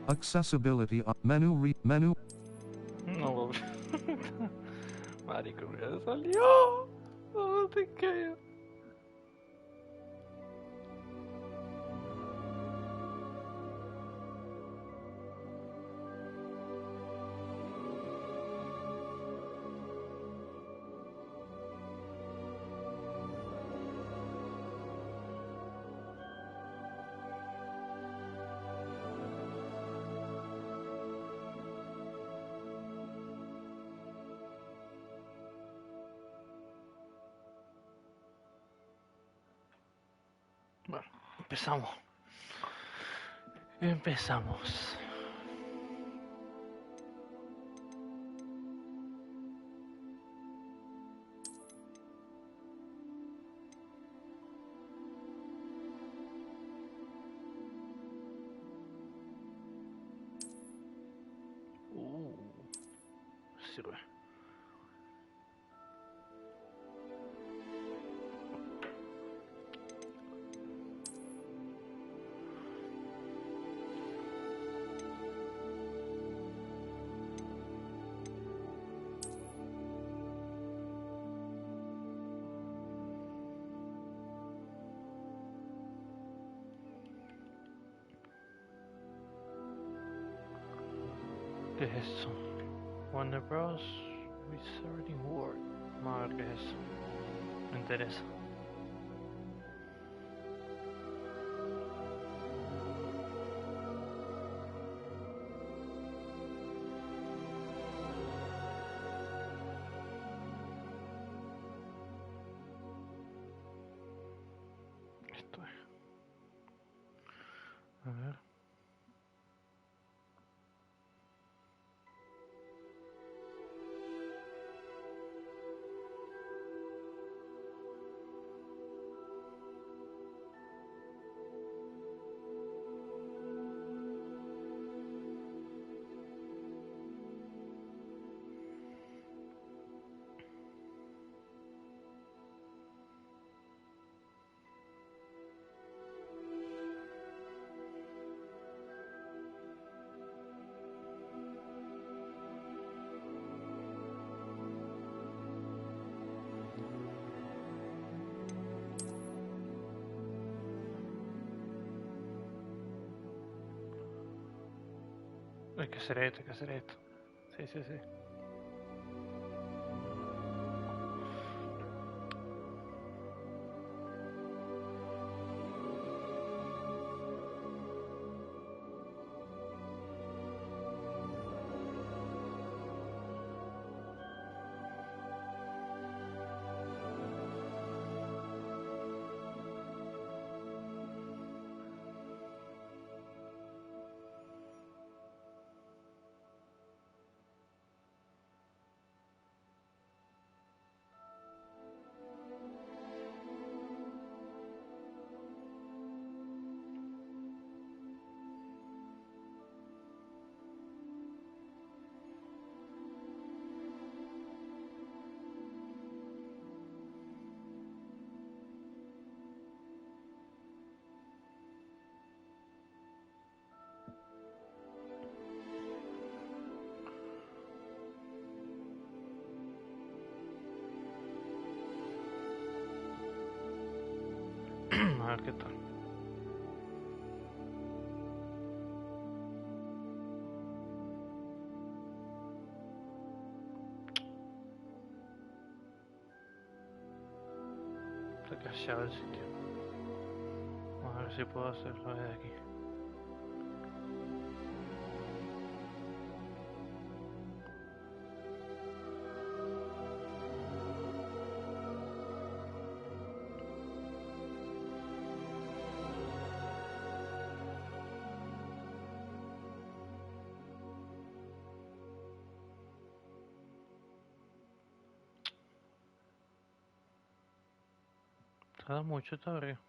Accessibility menu. No, marico, me salió. No te creo. Bueno, empezamos. Empezamos. Sirve. ¿Qué es eso? Warner Bros. Wizarding World. Vamos a ver qué es eso. Me interesa. Esto es. A ver. Hay que hacer esto, hay que hacer esto. Sí, sí, sí. A ver qué tal. Está callado el sitio. Vamos a ver si puedo hacerlo desde aquí. Tarda mucho todavía.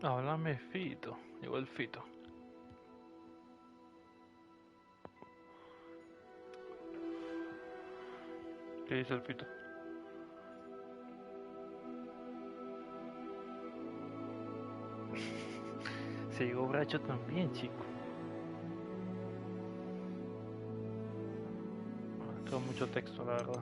Háblame, Fito. Llegó el Fito. ¿Qué dice el pito? Se llegó borracho también, chico. Tengo mucho texto, la verdad.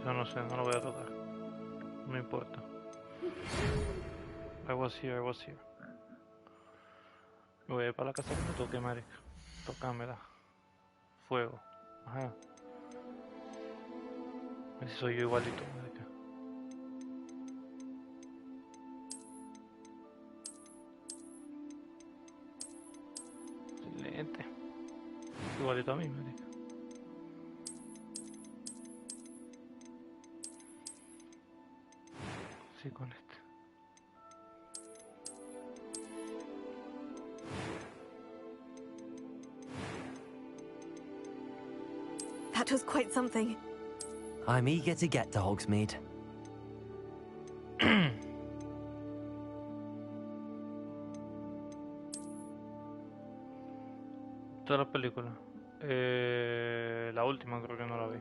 Eso no sé, no lo voy a tocar. No importa. I was here. Voy a ir para la casa que me toque, marica. Tócamela. Fuego. Ajá. A ver si soy yo igualito, marica. Excelente. Igualito a mí, marica. Sí, con este. That was quite something. I'm eager to get to Hogsmeade. Toda la película. La última creo que no la vi.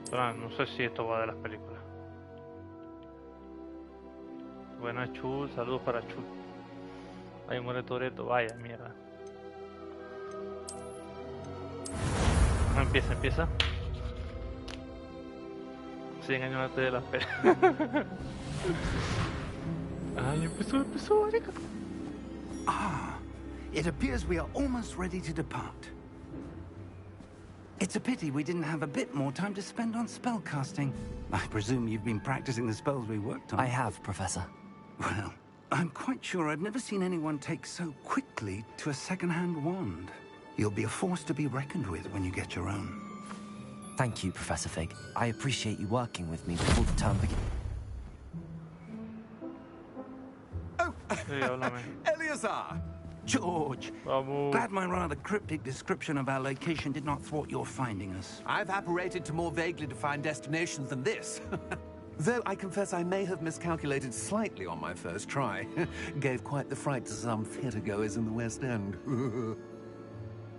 Pero no sé si esto va de las películas. Buenas, Chul, saludos para Chul. Ahí muere Toretto, vaya mierda. Empieza. Sí, engañándote de las pelas. Ay, empezó, marica. Ah, it appears we are almost ready to depart. It's a pity we didn't have a bit more time to spend on spellcasting. I presume you've been practicing the spells we worked on. I have, Professor. Well, I'm quite sure I've never seen anyone take so quickly to a second-hand wand. You'll be a force to be reckoned with when you get your own. Thank you, Professor Fig. I appreciate you working with me before the term begins. Oh, Sí, háblame. Leviosá! George, Vamos. glad my rather cryptic description of our location did not thwart your finding us. I've apparated to more vaguely defined destinations than this. Though I confess I may have miscalculated slightly on my first try. Gave quite the fright to some theatregoers in the West End.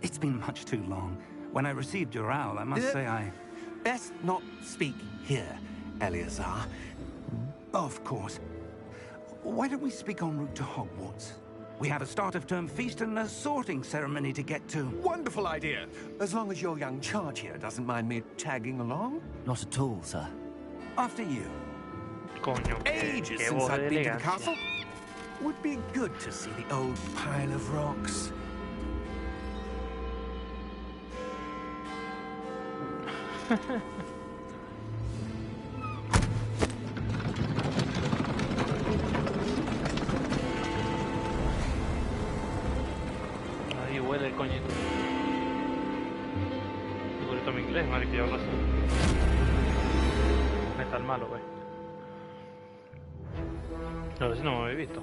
It's been much too long. When I received your owl, I must say I... Best not speak here, Leviosá. Of course. Why don't we speak en route to Hogwarts? We have a start-of-term feast and a sorting ceremony to get to. Wonderful idea. As long as your young charge here doesn't mind me tagging along. Not at all, sir. After you. Coño, Ages qué since voz de I've been to the elegancia. castle. Would be good to see the old pile of rocks. Ahí huele el coñito. Segurito mi inglés, marica, yo hablo así. Me está el malo, güey. A ver si no me habéis visto.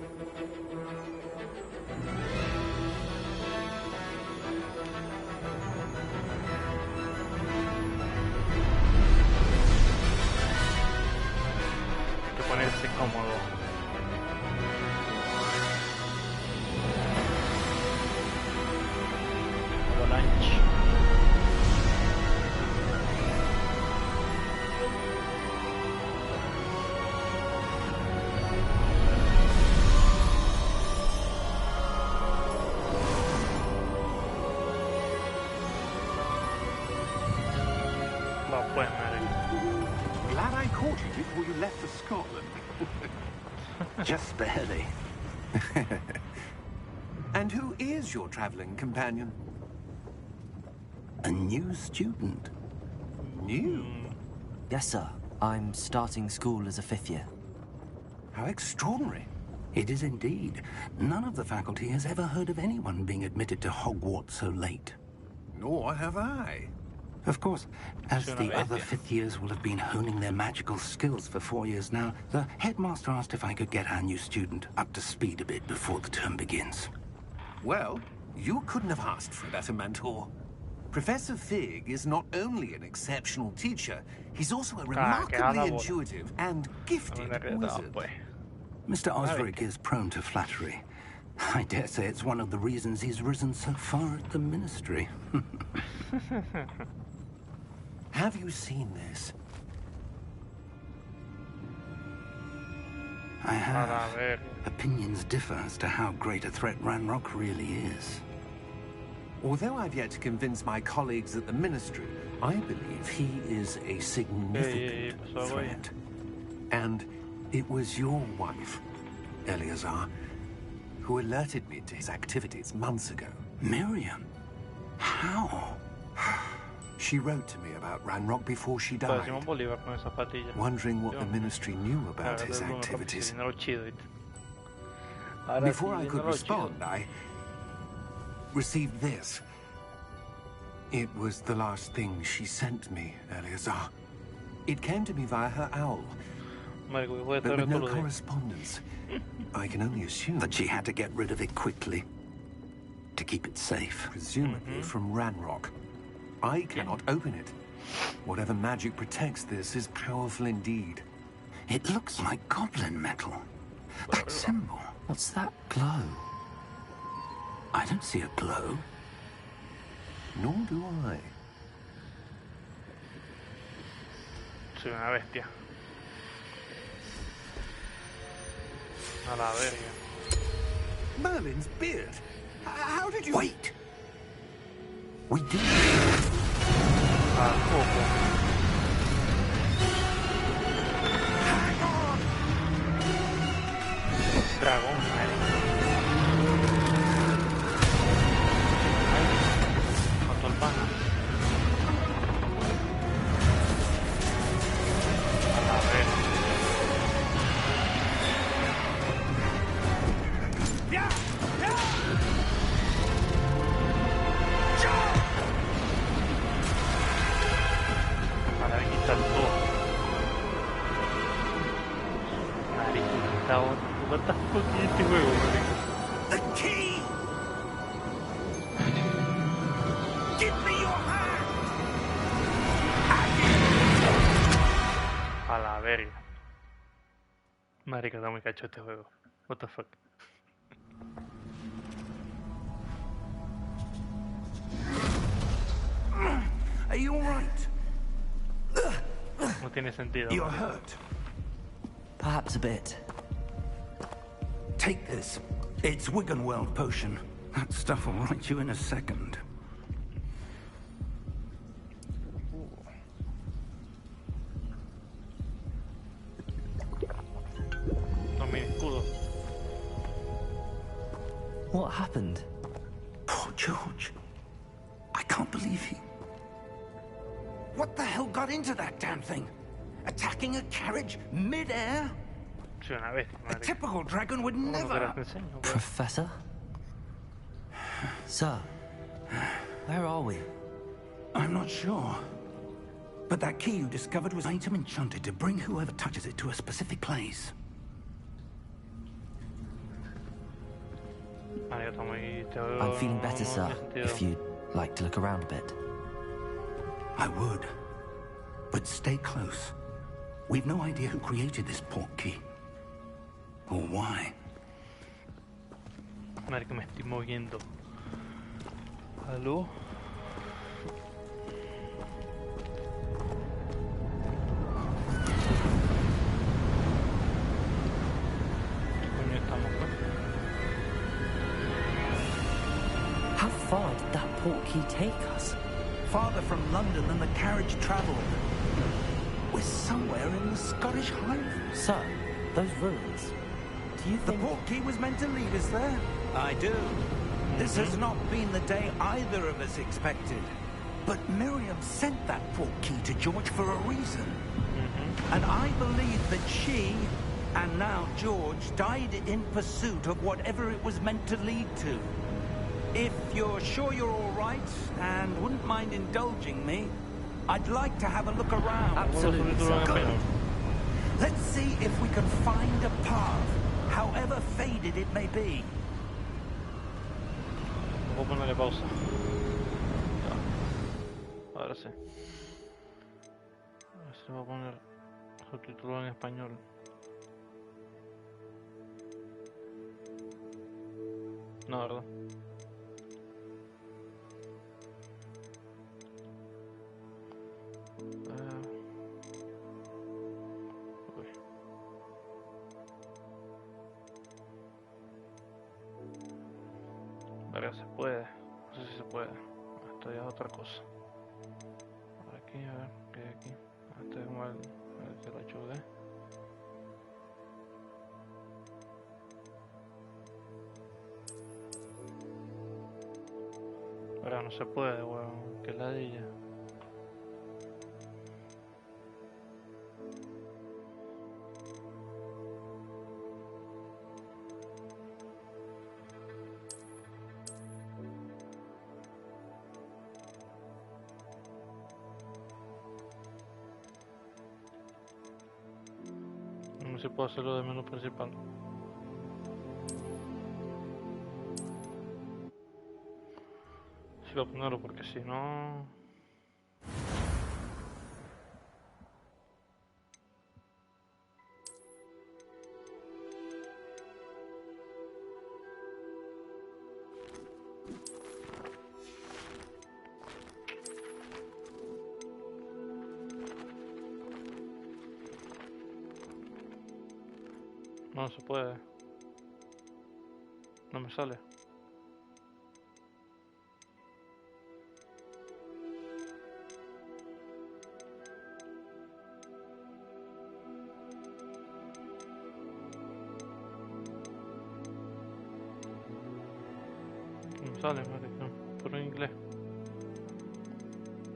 Hay que ponerse cómodo. Avalanche. Va pues, marica. Glad I caught you before you left for Scotland. Just barely. And who is your traveling companion? A new student. New? Yes, sir. I'm starting school as a 5th year. How extraordinary. It is indeed. None of the faculty has ever heard of anyone being admitted to Hogwarts so late. Nor have I. Of course, as Sono the other bestia. fifth years will have been honing their magical skills for 4 years now, the headmaster asked if I could get our new student up to speed a bit before the term begins. Well, you couldn't have asked for a better mentor. Professor Fig is not only an exceptional teacher, he's also a que remarkably haga bola. intuitive and gifted wizard. Pues. Mr. Osric is prone to flattery. I dare say it's one of the reasons he's risen so far at the ministry. Have you seen this? I A have. la verga. Opinions differ as to how great a threat Ranrock really is. Although I've yet to convince my colleagues at the ministry, I believe he is a significant pasó algo ahí. threat. And it was your wife, Leviosá, who alerted me to his activities months ago. Miriam? How? She wrote to me about Ranrock before she died, Parecimos Bolívar con esas patillas. wondering what Dios the mío. ministry knew about Ahora his tengo que activities. dinero chido, ¿viste? Ahora Before sí, I could dinero respond, chido. I received this. It was the last thing she sent me, Leviosá. It came to me via her owl, Marico, hijo de but todo with no lo de- correspondence. I can only assume, That she had to get rid of it quickly. To keep it safe. presumably from Ranrock. I cannot open it. Whatever magic protects this is powerful indeed. It looks like goblin metal. That symbol. What's that glow? I don't see a glow. Nor do I. Soy una bestia. A la verga. Merlin's beard. How did you... Wait! We did. Al poco. Dragón, marico. Ay, mató al pana. A la verga. Para de quitar todo. Marico, está what the fuck es este juego, marico? The key! Give me your hand! A la verga. Marica, está muy cacho este juego. What the fuck. Are you alright? No tiene sentido. You're marico. hurt. Perhaps a bit. Take this. It's Wiggenweld potion. That stuff will right you in a second. No, mi escudo. What happened? Poor George. I can't believe he... What the hell got into that damn thing? Attacking a carriage mid-air? Soy una bestia, A marico. typical dragon would ¿Cómo no never... querés te enseño, pues? Professor? Sir, where are we? I'm not sure. But that key you discovered was item enchanted to bring whoever touches it to a specific place. Marico, está muy... este juego I'm feeling no- better, no sir, tiene sentido. if you'd like to look around a bit. I would. But stay close. We've no idea who created this port key. Or why. Marico, me estoy moviendo. ¿Aló? ¿Qué coño estamos, pues? How far did that port key take us? Farther from London than the carriage traveled. We're somewhere in the Scottish Highlands. Sir, those ruins. Do you The think... port key was meant to lead us there. I do. This has not been the day either of us expected. But Miriam sent that port key to George for a reason. And I believe that she, and now George, died in pursuit of whatever it was meant to lead to. If you're sure you're all right, and wouldn't mind indulging me, I'd like to have a look around. Absolutely, sir. Good. Let's see if we can find a path, however faded it may be. Voy a ponerle pausa. Ya. Ahora sí. Ahora sí voy a poner subtítulo en español. No, ¿verdad? Uy. Verga, se puede. No sé si se puede. Esto ya es otra cosa. Por aquí, a ver, ¿qué hay aquí? Este es como el que lo ayude. Pero no se puede, weón. Qué ladilla. No sé si puedo hacerlo de menú principal. Si voy a ponerlo porque si no... No se puede. No me sale. No me sale, marica. Puro en inglés.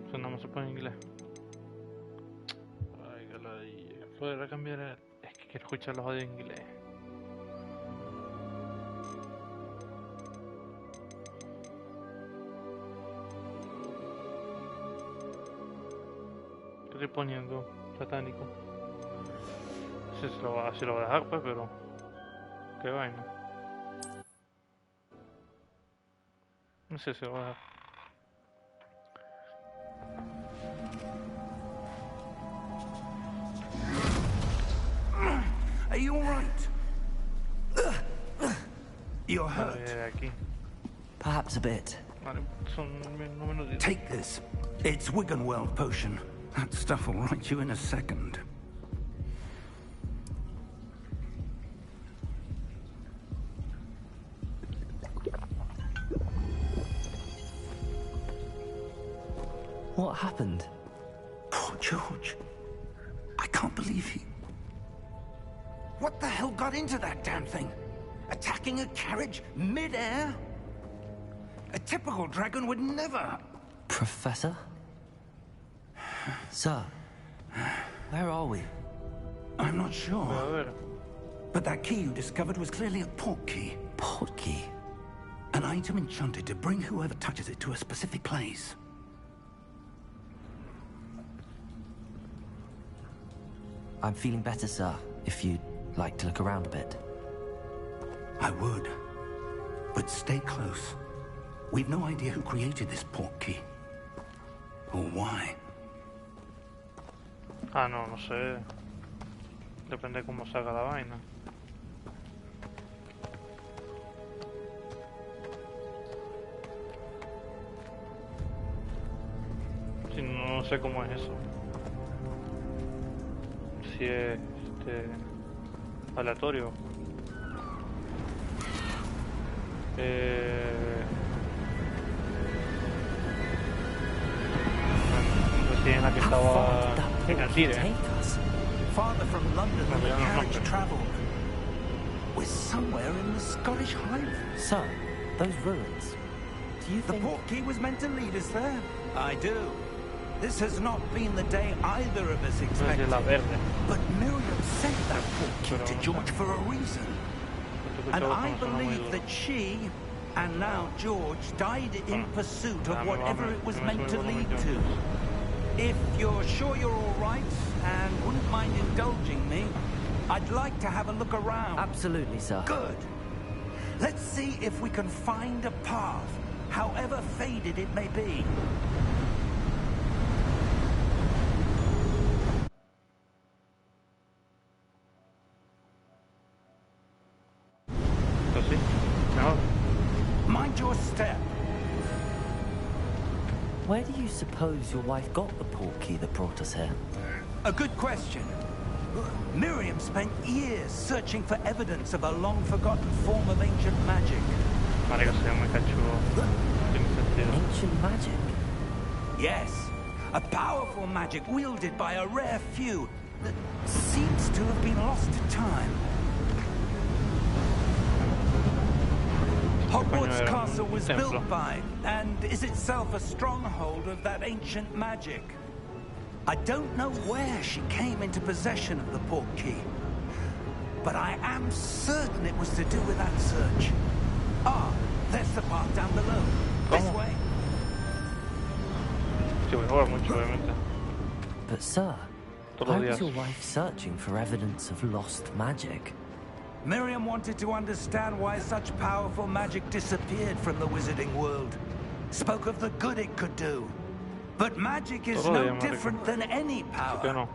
O sea, no me se pone en inglés. Ay, que la... Podrá cambiar el... Es que quiero escuchar los audios en inglés. ¿Qué estoy poniendo? Satánico. Si lo va a dejar, pues, pero... Qué vaina. No sé si lo va a dejar. Are you all right? You're hurt. Aquí. Perhaps a bit. Vale, son no menos 10. Take this. It's Wiggenweld potion. That stuff will right you in a second. What happened? Poor George. I can't believe he... What the hell got into that damn thing? Attacking a carriage mid-air? A typical dragon would never... Professor? Sir, where are we? I'm not sure. A ver. But that key you discovered was clearly a port key. Port key? An item enchanted to bring whoever touches it to a specific place. I'm feeling better, sir, if you'd like to look around a bit. I would. But stay close. We've no idea who created this port key. Or why. Ah, no, no sé. Depende de cómo salga la vaina. Si no, no sé cómo es eso. Si es aleatorio. No sé si en la que estaba en el cine. Farther from London than the carriage travelled. We're somewhere in the Scottish Highlands. Sir, those ruins. Do you The think... port key was meant to lead us there? I do. This has not been the day either of us expected. La verde. But Miriam sent that port key to George for a reason. And I believe that she, and now George, died in pursuit of whatever it was meant to lead to. If you're sure you're all right and wouldn't mind indulging me, I'd like to have a look around. Absolutely, sir. Good. Let's see if we can find a path, however faded it may be. Entonces, no. Mind your step. Where do you suppose your wife got the portkey that brought us here? A good question. Miriam spent years searching for evidence of a long-forgotten form of ancient magic. Marico, se llama cachudo. Tiene sentido. Ancient magic? Yes, a powerful magic wielded by a rare few that seems to have been lost to time. Hogwarts Castle was built by, and is itself a stronghold of that ancient magic. I don't know where she came into possession of the portkey, but I am certain it was to do with that search. Ah, there's the path down below. This way. Sí, voy a jugar mucho, obviamente. But sir, Todos why los was días. your wife searching for evidence of lost magic? Miriam wanted to understand why such powerful magic disappeared from the wizarding world. Spoke of the good it could do. But magic is Todo no bien, marico. different than any ¿Por qué power. no?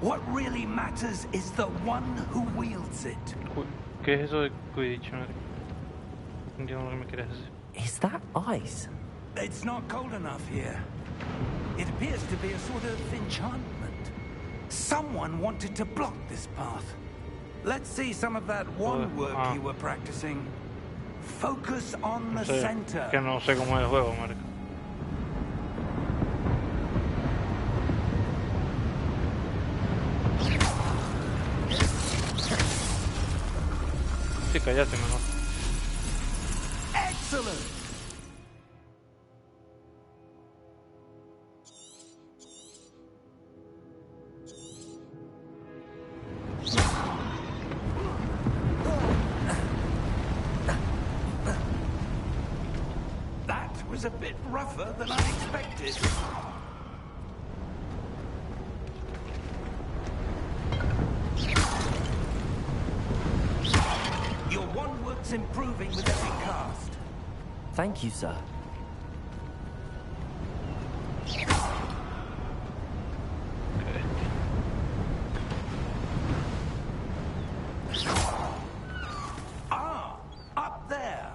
What really matters is the one who wields it. ¿Qué es eso de Quidditch, marico? No entiendo lo que me quieres decir. Is that ice? It's not cold enough here. It appears to be a sort of enchantment. Someone wanted to block this path. Let's see some of that wand work you were practicing. Focus on the No sé, center. que no sé cómo es el juego, marico. Sí, cállate mejor. Excellent! That was a bit rougher than I expected. Your wand work's improving with every cast. Thank you, sir. Ah, up there.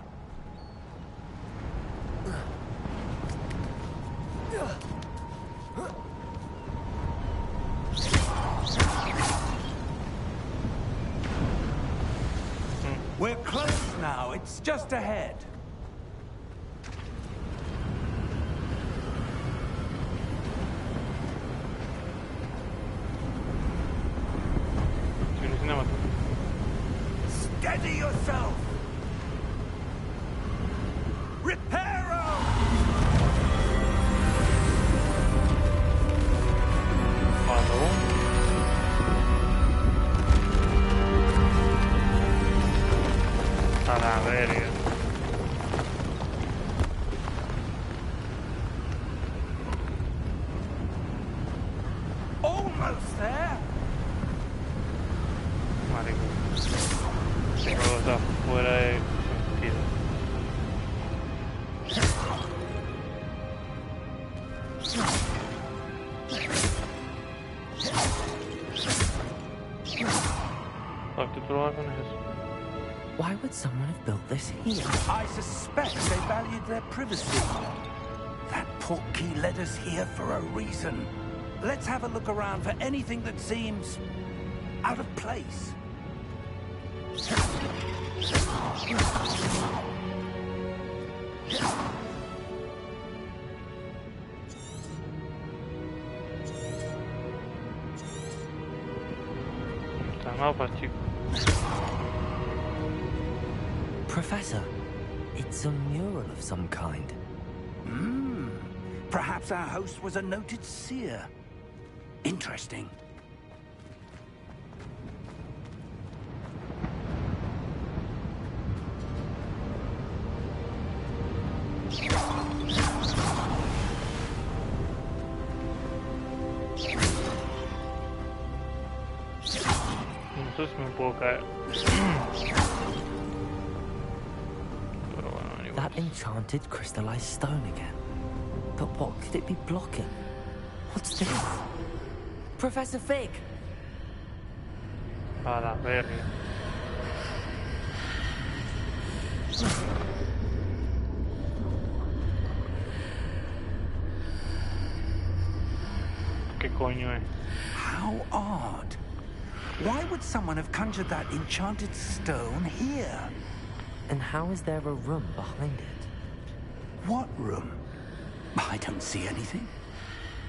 We're close now. It's just ahead. Tiene cinemático. Steady yourself. Reparo! Cuando a la verga. Almost there. Marico. Este juego está fuera de sentido. ¿Para qué tú lo haces eso? Why would someone have built this here? I suspect they valued their privacy. That portkey led us here for a reason. Let's have a look around for anything that seems out of place. Está mapa, chico. Professor, it's a mural of some kind. Perhaps our host was a noted seer. Interesting. sé si me puedo caer. Pero bueno, anyways. That enchanted crystallized stone again. But what could it be blocking? What's this? Professor Fig! A la verga. ¿Qué coño es? How odd. Why would someone have conjured that enchanted stone here? And how is there a room behind it? What room? I don't see anything.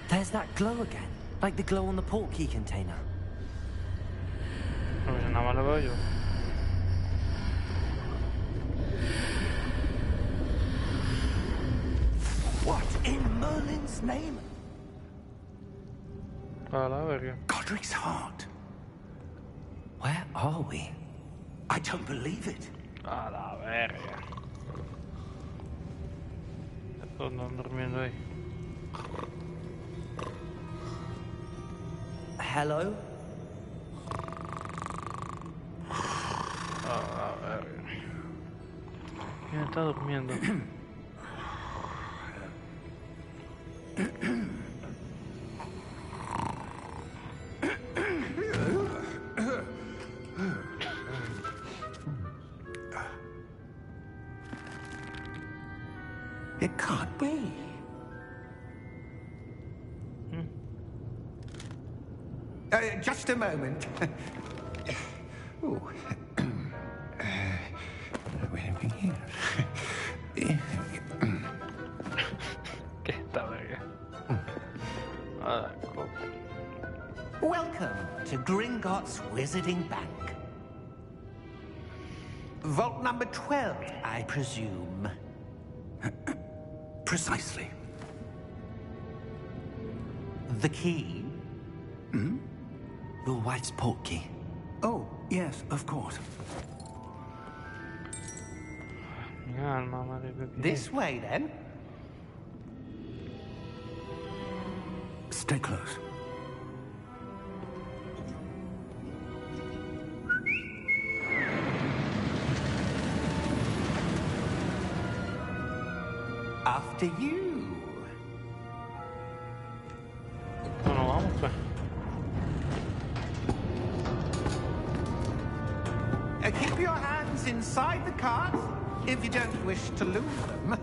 There's that glow again, like the glow on the portkey container. No, yo nada más lo veo yo. What in Merlin's name? A la verga. Godric's heart. Where are we? I don't believe it. A la verga. Todos andan durmiendo ahí. Hello? A la verga. ¿Quién está durmiendo? It can't be. Just a moment. Ooh. Wait a minute. ¿Qué esta verga? Ah, coco. Welcome to Gringotts Wizarding Bank. Vault number 12, I presume. Precisely. The key? Hmm? Your wife's portkey. Oh, yes, of course. Mi alma, madre mía. This way, then. Stay close. After you. Bueno, vamos pues. Keep your hands inside the cart if you don't wish to lose them.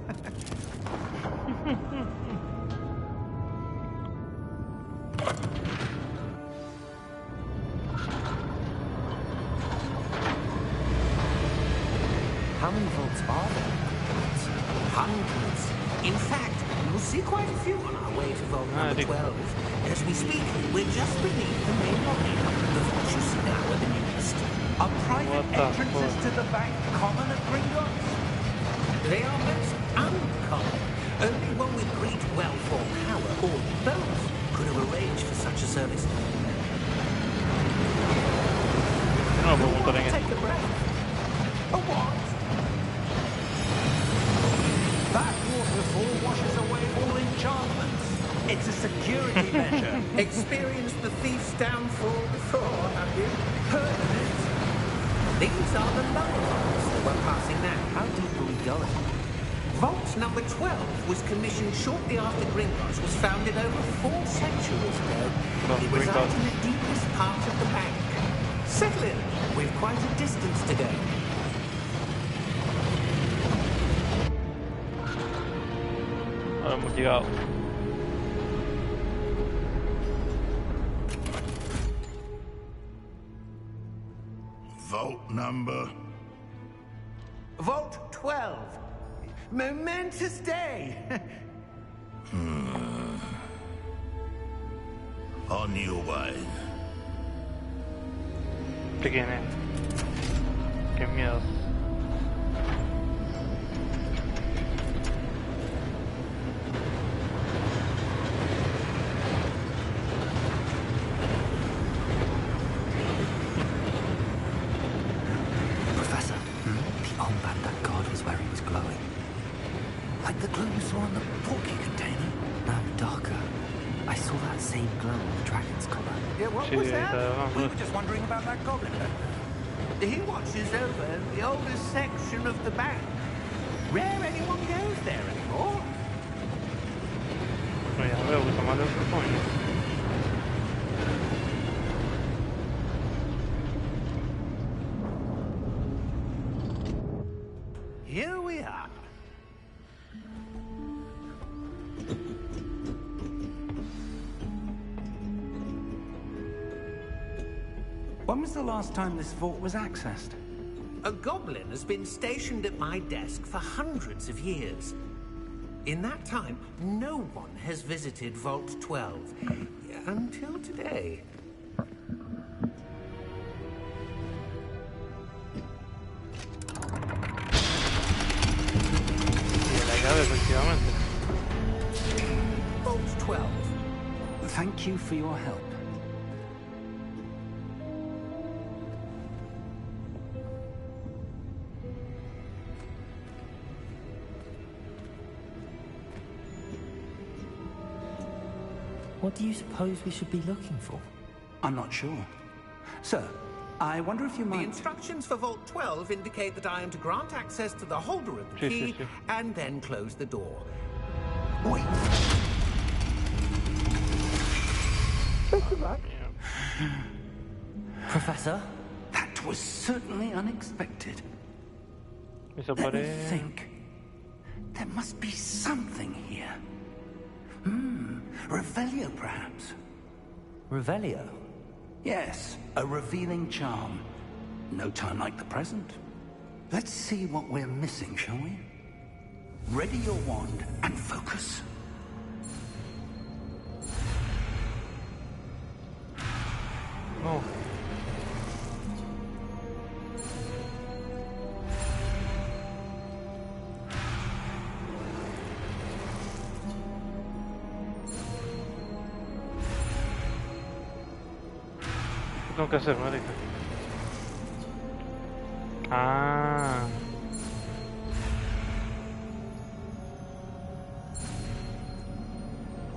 How many vaults are there? Hundreds. In fact, you'll see quite a few on our way to vault number 12. As we speak, we're just beneath the main lobby. The vaults you see now are the newest. Are private entrances to the bank common at Gringotts? They are most uncommon. Only one with great wealth or power, or both, could have arranged for such a service. No, preguntar en Take a breath. A what? That waterfall washes away all enchantments. It's a security measure. Experienced the thief's downfall before, have you? Heard of it? These are the lower vaults that we're passing now. How deep are we going? Vault number 12 was commissioned shortly after Gringotts was founded over 4 centuries ago. It resides in the deepest part of the bank. Settle in. We've quite a distance to go. Ahora hemos llegado. Vault number? Vault 12. Momentous day. On your way. ¿Quién es? Qué miedo. Professor, the armband that guard was wearing was glowing. Like the glow you saw in the portkey container? No, darker. I saw that same glow on the dragon's collar. Yeah, what Sí, was está that? abajo. We were just wondering about that goblin. He watches over the oldest section of the bank. Rare anyone goes there anymore. No, ya veo que tomarle otro coño. Here we are. When was the last time this vault was accessed? A goblin has been stationed at my desk for hundreds of years. In that time, no one has visited Vault 12. Until today. Y la llave, efectivamente. Vault 12. Thank you for your help. What do you suppose we should be looking for? I'm not sure. Sir, I wonder if you The might... instructions for Vault 12 indicate that I am to grant access to the holder of the Sí, key sí, sí. and then close the door. Wait. Professor? That was certainly unexpected. Eso Let me parece... think. There must be something here. Revelio, perhaps. Revelio? Yes, a revealing charm. No time like the present. Let's see what we're missing, shall we? Ready your wand and focus. No. ¿Qué tengo que hacer, marica? Ah.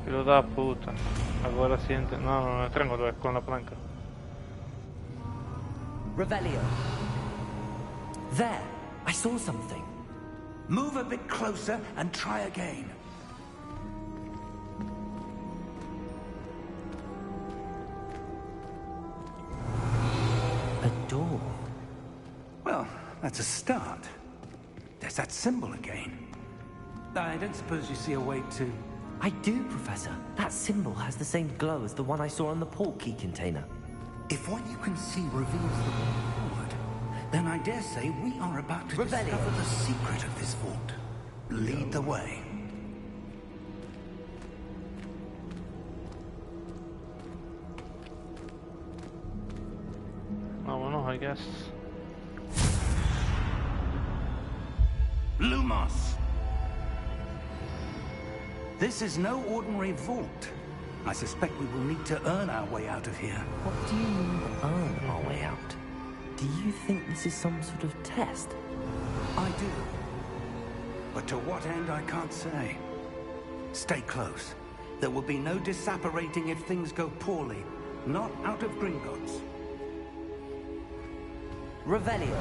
Filho da puta. Agora siente. No, triángulo es con la palanca. Revelio. There! I saw something. Move a bit closer and try again. A door. Well, that's a start. There's that symbol again. I don't suppose you see a way to... I do, Professor. That symbol has the same glow as the one I saw on the port key container. If what you can see reveals the way forward, then I dare say we are about to Revelio. discover the secret of this vault. Lead the way. Vámonos, I guess. Lumos! This is no ordinary vault. I suspect we will need to earn our way out of here. What do you mean, earn our way out? Do you think this is some sort of test? I do. But to what end, I can't say. Stay close. There will be no disapparating if things go poorly. Not out of Gringotts. Revelio.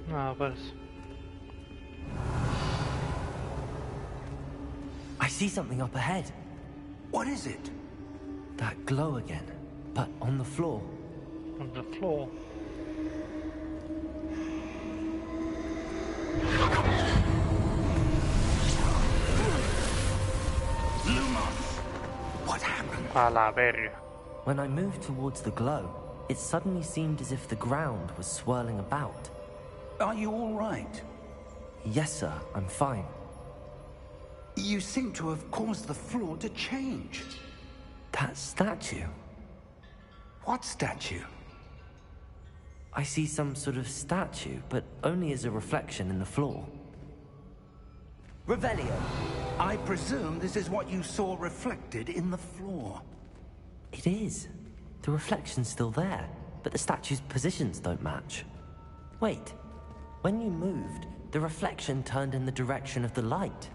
Nada, parece. I see something up ahead. What is it? That glow again, but on the floor. On the floor. Lumos! What happened? A la verga. When I moved towards the glow, it suddenly seemed as if the ground was swirling about. Are you all right? Yes, sir, I'm fine. You seem to have caused the floor to change. That statue. What statue? I see some sort of statue, but only as a reflection in the floor. Revelio. I presume this is what you saw reflected in the floor. It is. The reflection's still there. but the statue's positions don't match. Wait, when you moved, the reflection turned in the direction of the light.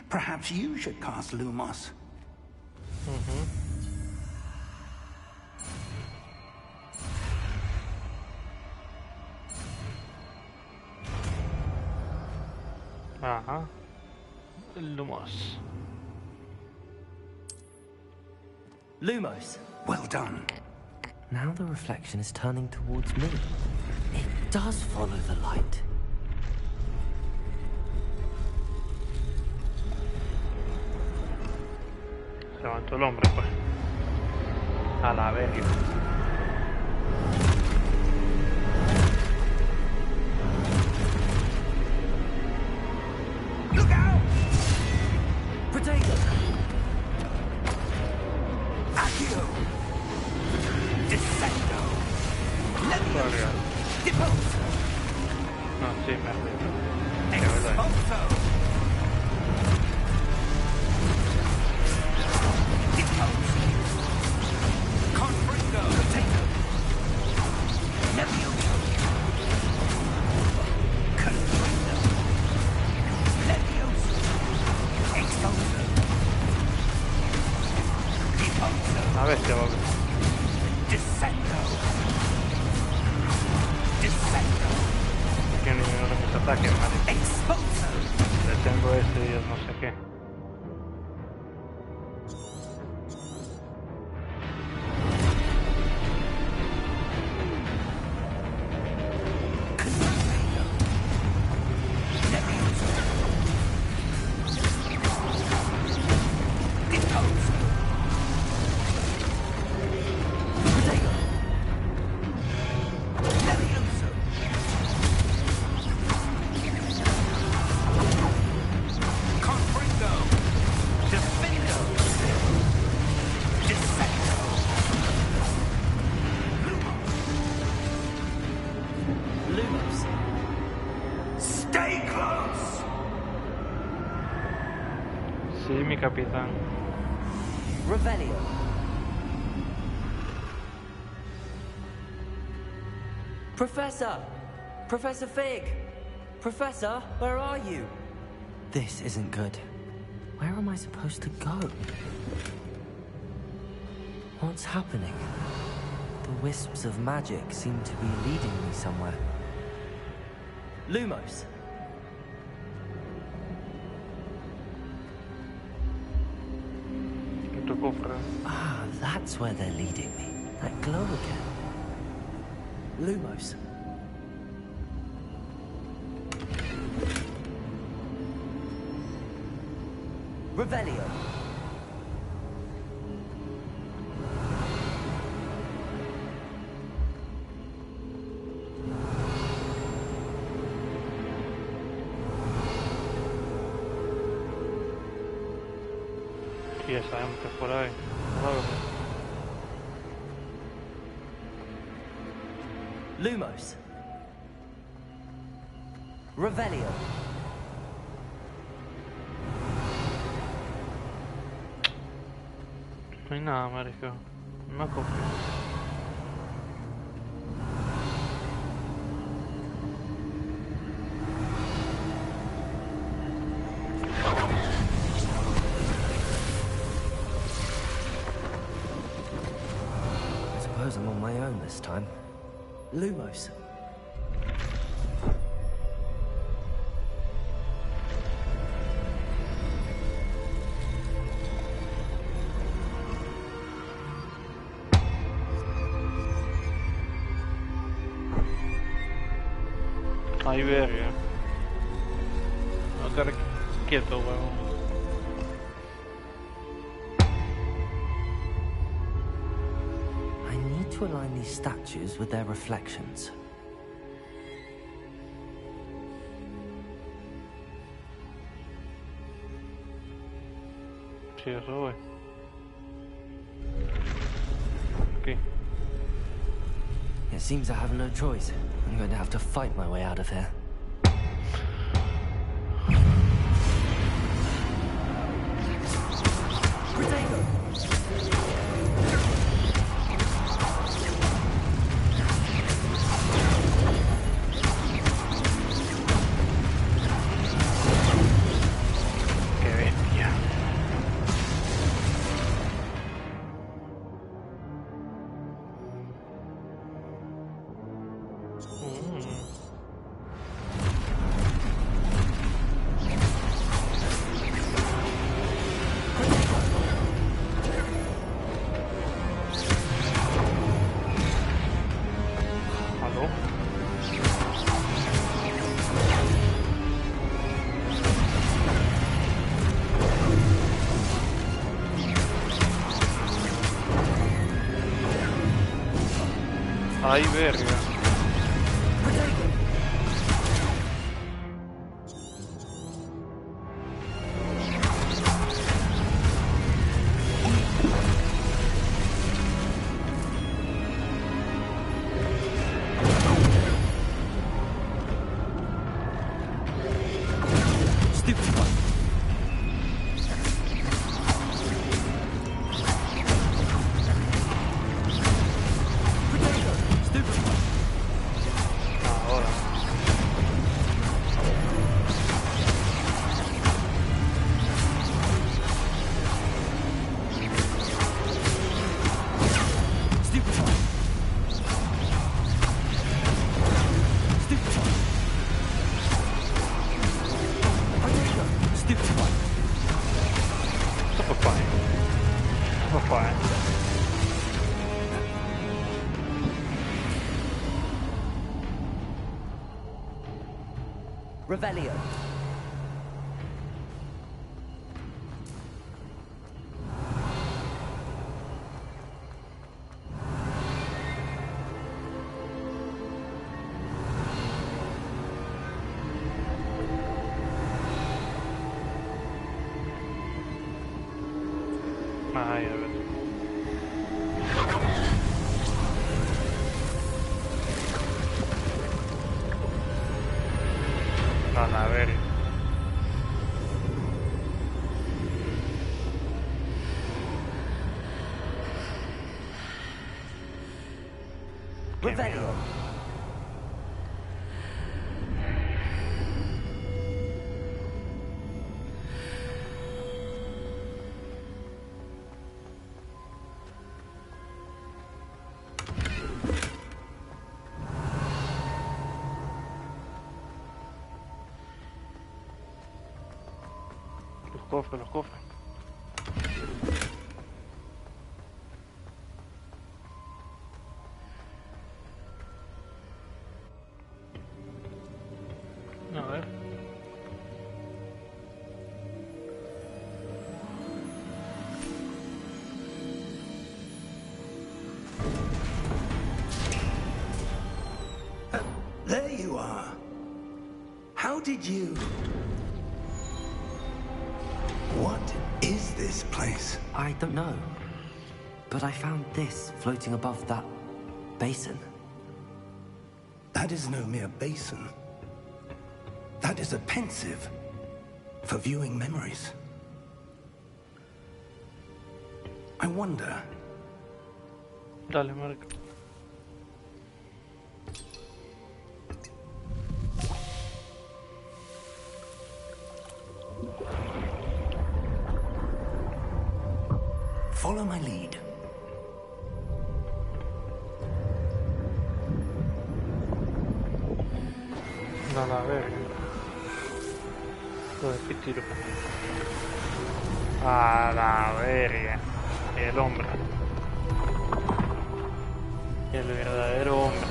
Perhaps you should cast Lumos. Ajá. Lumos. Lumos. Well done. Now the reflection is turning towards me. It does follow the light. Se levantó el hombre, pues. A la verga. Look out! Potato! Accio! Descendo! Leviosa! Verga. Deposa! No, sí, me arruiné. De verdad. Expulso! Deposa! Confringo! Potato! Leviosa! Confringo! Leviosa! Expulso! Deposa! A ver si va a ver. Descendo! Descendo! Que ni uno de mis ataques, madre. Expulso! Le tengo ese y no sé qué. Lumos. Stay close! Sí, mi capitán. Revelio. Professor! Professor Fig! Professor, where are you? This isn't good. Where am I supposed to go? What's happening? The wisps of magic seem to be leading me somewhere. Lumos! Tu cofre. Ah, that's where they're leading me. That glow again. Lumos. Revelio. Y ya sabemos que es por ahí. Lumos. Revelio. No hay nada, marico. No me confío. I suppose I'm on my own this time. Lumos. Ay, verga. No te quieto, huevón. I need to align these statues with their reflections. Sí, eso voy. Aquí. It seems I have no choice. I'm going to have to fight my way out of here. Potato! Ay, verga. Revelio. Ay, a ver. No, a ver. Revelio. Los cofres. A ver. There you are. How did you... What is this place? I don't know. But I found this floating above that basin. That is no mere basin. That is a pensive for viewing memories. I wonder... Dale, marca. Follow my lead. No, a ver. ¿Qué tiro? A la verga. El hombre. El verdadero hombre.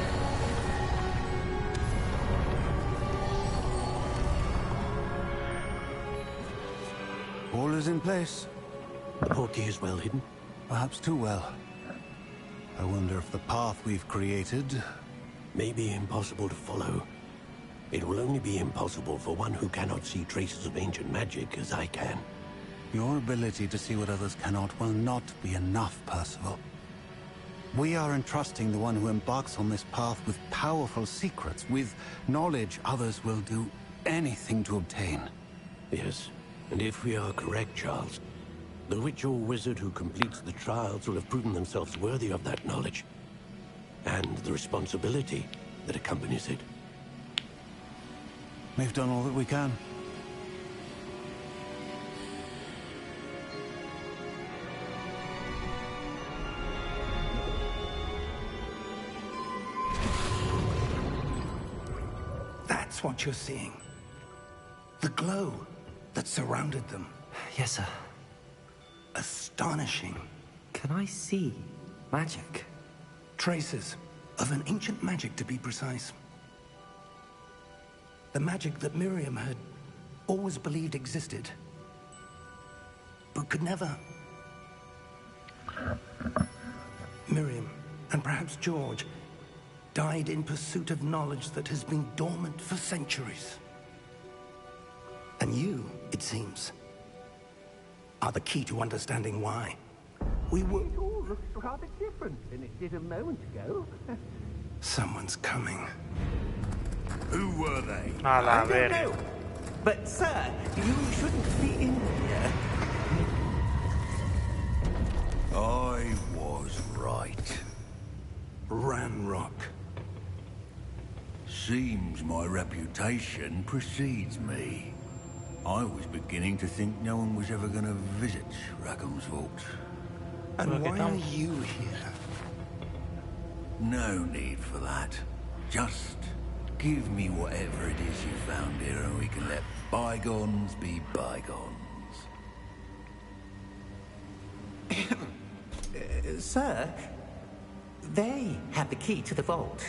All is in place. The portkey is well hidden. Perhaps too well. I wonder if the path we've created... May be impossible to follow. It will only be impossible for one who cannot see traces of ancient magic as I can. Your ability to see what others cannot will not be enough, Percival. We are entrusting the one who embarks on this path with powerful secrets, with knowledge others will do anything to obtain. Yes, and if we are correct, Charles, the witch or wizard who completes the trials will have proven themselves worthy of that knowledge, and the responsibility that accompanies it. We've done all that we can. That's what you're seeing. The glow that surrounded them. Yes, sir. Astonishing. Can I see magic? Traces of an ancient magic, to be precise. The magic that Miriam had always believed existed, but could never. Miriam, and perhaps George, died in pursuit of knowledge that has been dormant for centuries. And you, it seems, are the key to understanding why. We were... It all looks rather different than it did a moment ago. Someone's coming. Who were they? A la I don't verga. know. But, sir, you shouldn't be in here. I was right. Ranrock. Seems my reputation precedes me. I was beginning to think no one was ever going to visit Rackham's vault. And why are you here? No need for that. Just give me whatever it is you found here and we can let bygones be bygones. Sir, they have the key to the vault.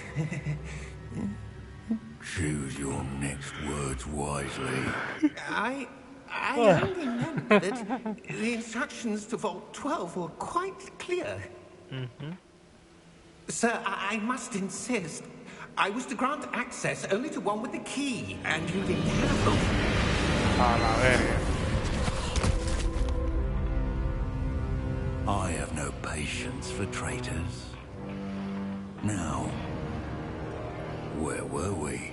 Choose your next words wisely. I only meant that the instructions to Vault 12 were quite clear. Sir, I must insist. I was to grant access only to one with the key, and you didn't have them. A la verga. I have no patience for traitors. Now, where were we?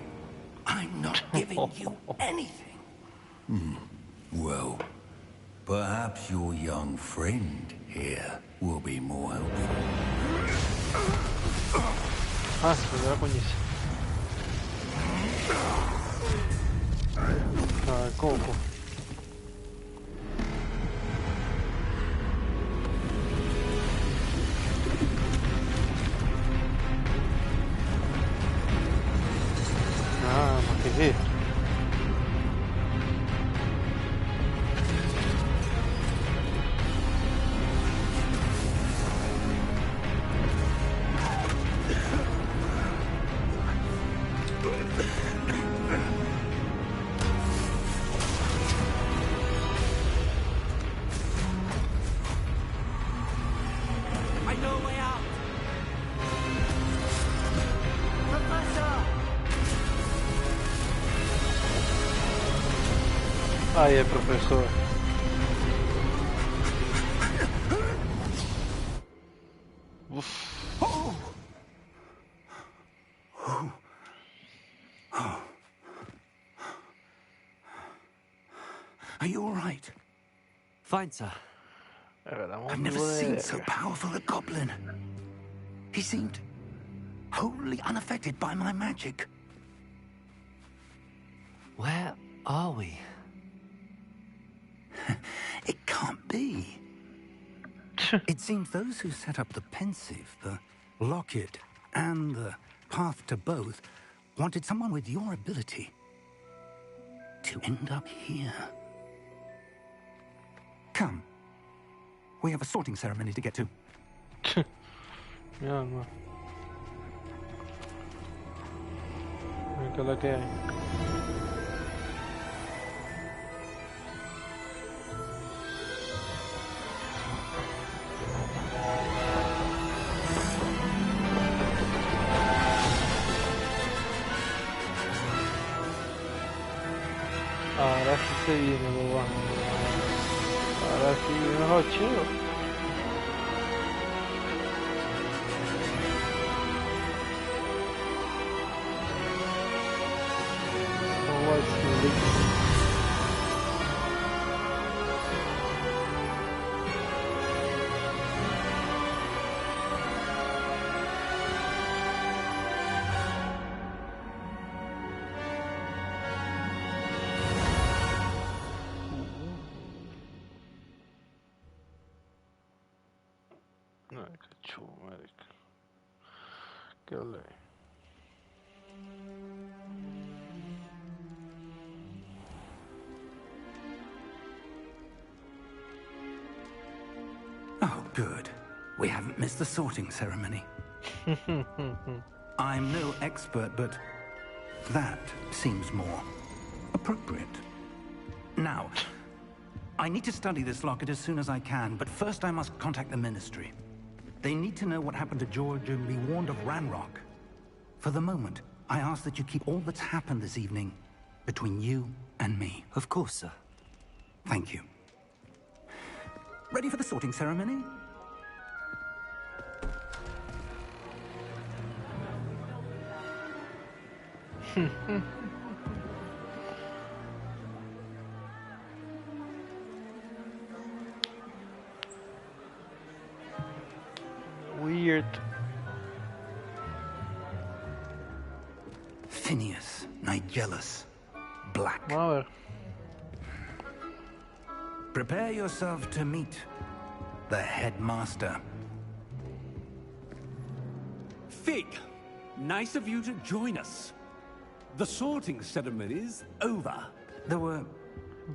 I'm not giving you anything. Well, perhaps your young friend here will be more helpful. Ah, se me da coñiza. Ah, coco. Ah, ma che è? I know a way out. Professor! Ahí el profesor. Are you all right? Fine, sir. I've never seen so powerful a goblin. He seemed wholly unaffected by my magic. Where are we? It can't be. It seems those who set up the pensive, the locket, and the path to both wanted someone with your ability to end up here. Come. We have a sorting ceremony to get to. Mi alma. Mira la que hay. Ahora sí se viene, boba. Ahora sí viene lo chido. Ay, qué chulo, marica. Qué ole. Oh, good. We haven't missed the sorting ceremony. I'm no expert, but that seems more appropriate. Now, I need to study this locket as soon as I can, but first I must contact the Ministry. They need to know what happened to George and be warned of Ranrock. For the moment, I ask that you keep all that's happened this evening between you and me. Of course, sir. Thank you. Ready for the sorting ceremony? Weird. Phineas, Nigellus, Black. A ver. Prepare yourself to meet the headmaster. Fig, nice of you to join us. The sorting ceremony's over. There were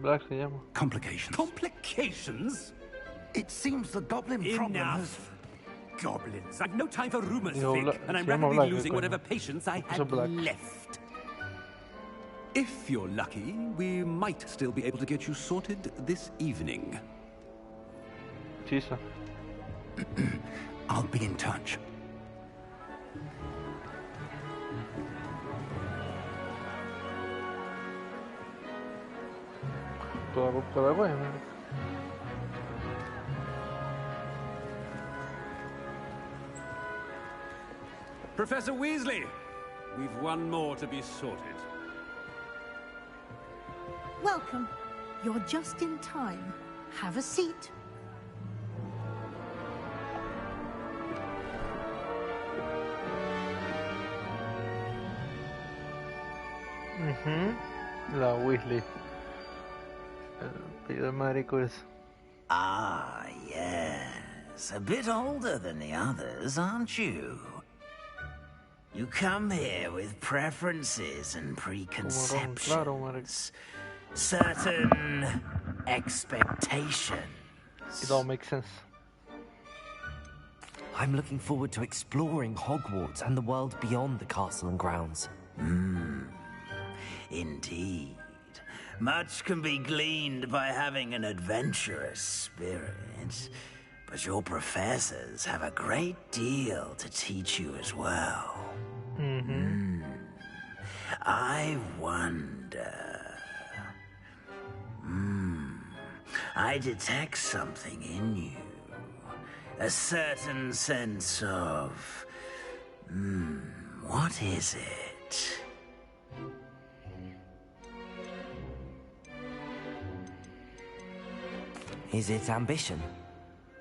Black se llama. complications. Complications? It seems the goblin problem has... Enough. Goblins. I've no time for rumors, Se llama Fig, Black- and I'm se llama rapidly Black, losing coño. whatever patience I Puso had Black. left. If you're lucky, we might still be able to get you sorted this evening. Chisa. I'll be in touch. Toda buena. Professor Weasley, we've one more to be sorted. Welcome. You're just in time. Have a seat. La Weasley. El apellido de marico es. Ah, yes. A bit older than the others, aren't you? You come here with preferences and preconceptions. Certain expectations. It all makes sense. I'm looking forward to exploring Hogwarts and the world beyond the castle and grounds. Indeed. Much can be gleaned by having an adventurous spirit, but your professors have a great deal to teach you as well. I wonder... I detect something in you. A certain sense of... what is it? Is it ambition?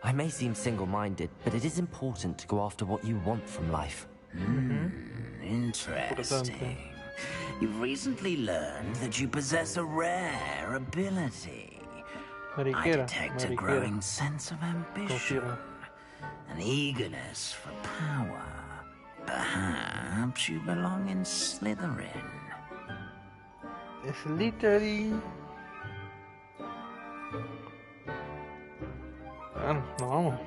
I may seem single-minded, but it is important to go after what you want from life. Interesting. You've recently learned that you possess a rare ability. I detect a growing sense of ambition, an eagerness for power. Perhaps you belong in Slytherin. Slytherin. Bueno, nos vamos.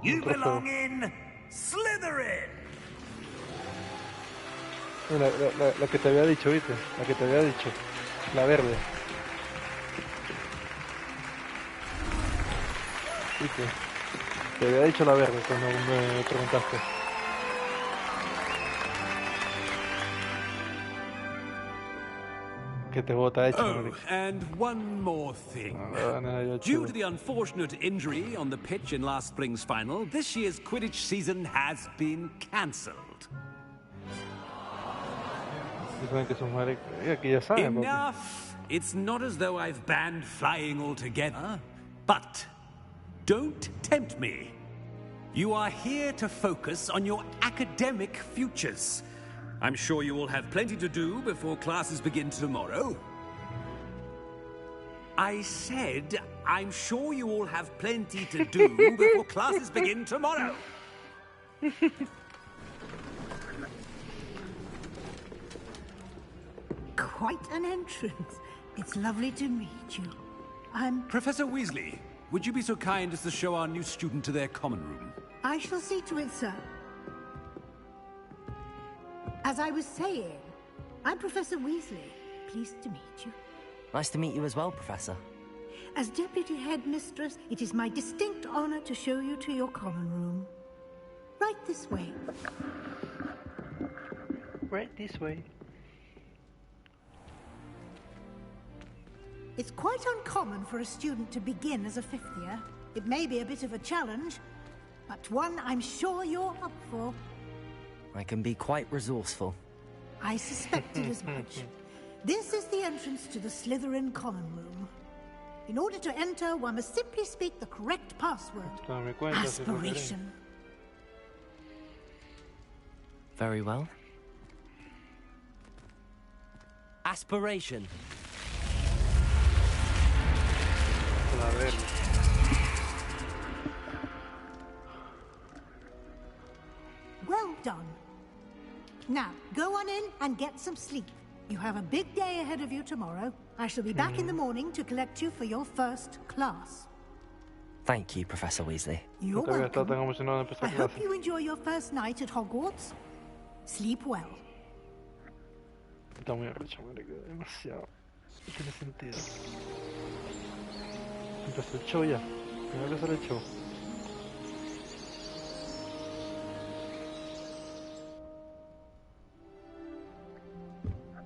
You belong in Slytherin. La que te había dicho, ¿viste? La que te había dicho. La verde. ¿Viste? Te había dicho la verde cuando me preguntaste. Que te bota hecho. Oh, and one more thing. Due to the unfortunate injury on the pitch in last spring's final, this year's Quidditch season has been cancelled. Enough! It's not as though I've banned flying altogether, but don't tempt me. You are here to focus on your academic futures. I'm sure you will have plenty to do before classes begin tomorrow. I said, I'm sure you all have plenty to do before classes begin tomorrow. Quite an entrance. It's lovely to meet you. Professor Weasley, would you be so kind as to show our new student to their common room? I shall see to it, sir. As I was saying, I'm Professor Weasley. Pleased to meet you. Nice to meet you as well, Professor. As Deputy Headmistress, it is my distinct honor to show you to your common room. Right this way. Right this way. It's quite uncommon for a student to begin as a fifth year. It may be a bit of a challenge, but one I'm sure you're up for. I can be quite resourceful. I suspected as much. This is the entrance to the Slytherin common room. In order to enter, one must simply speak the correct password. Aspiration. Very well. Aspiration. Well done. Now, go on in and get some sleep. You have a big day ahead of you tomorrow. I shall be back in the morning to collect you for your first class. Thank you, Professor Weasley. You're welcome. I hope you enjoy your first night at Hogwarts. Sleep well. Está muy arrecho, marico, demasiado. No tiene sentido. Empezó el show ya. Ya va a empezar el show.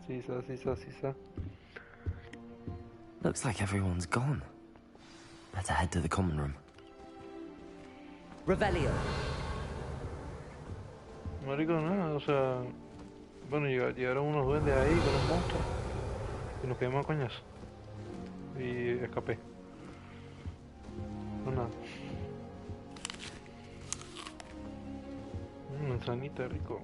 Sí. Looks like everyone's gone. Better head to the common room. Revelio. Marico, no, o sea... Bueno, llegaron unos duendes ahí con los monstruos. Y nos quedamos a coñazo. Y escapé. No, nada. Manzanita, rico.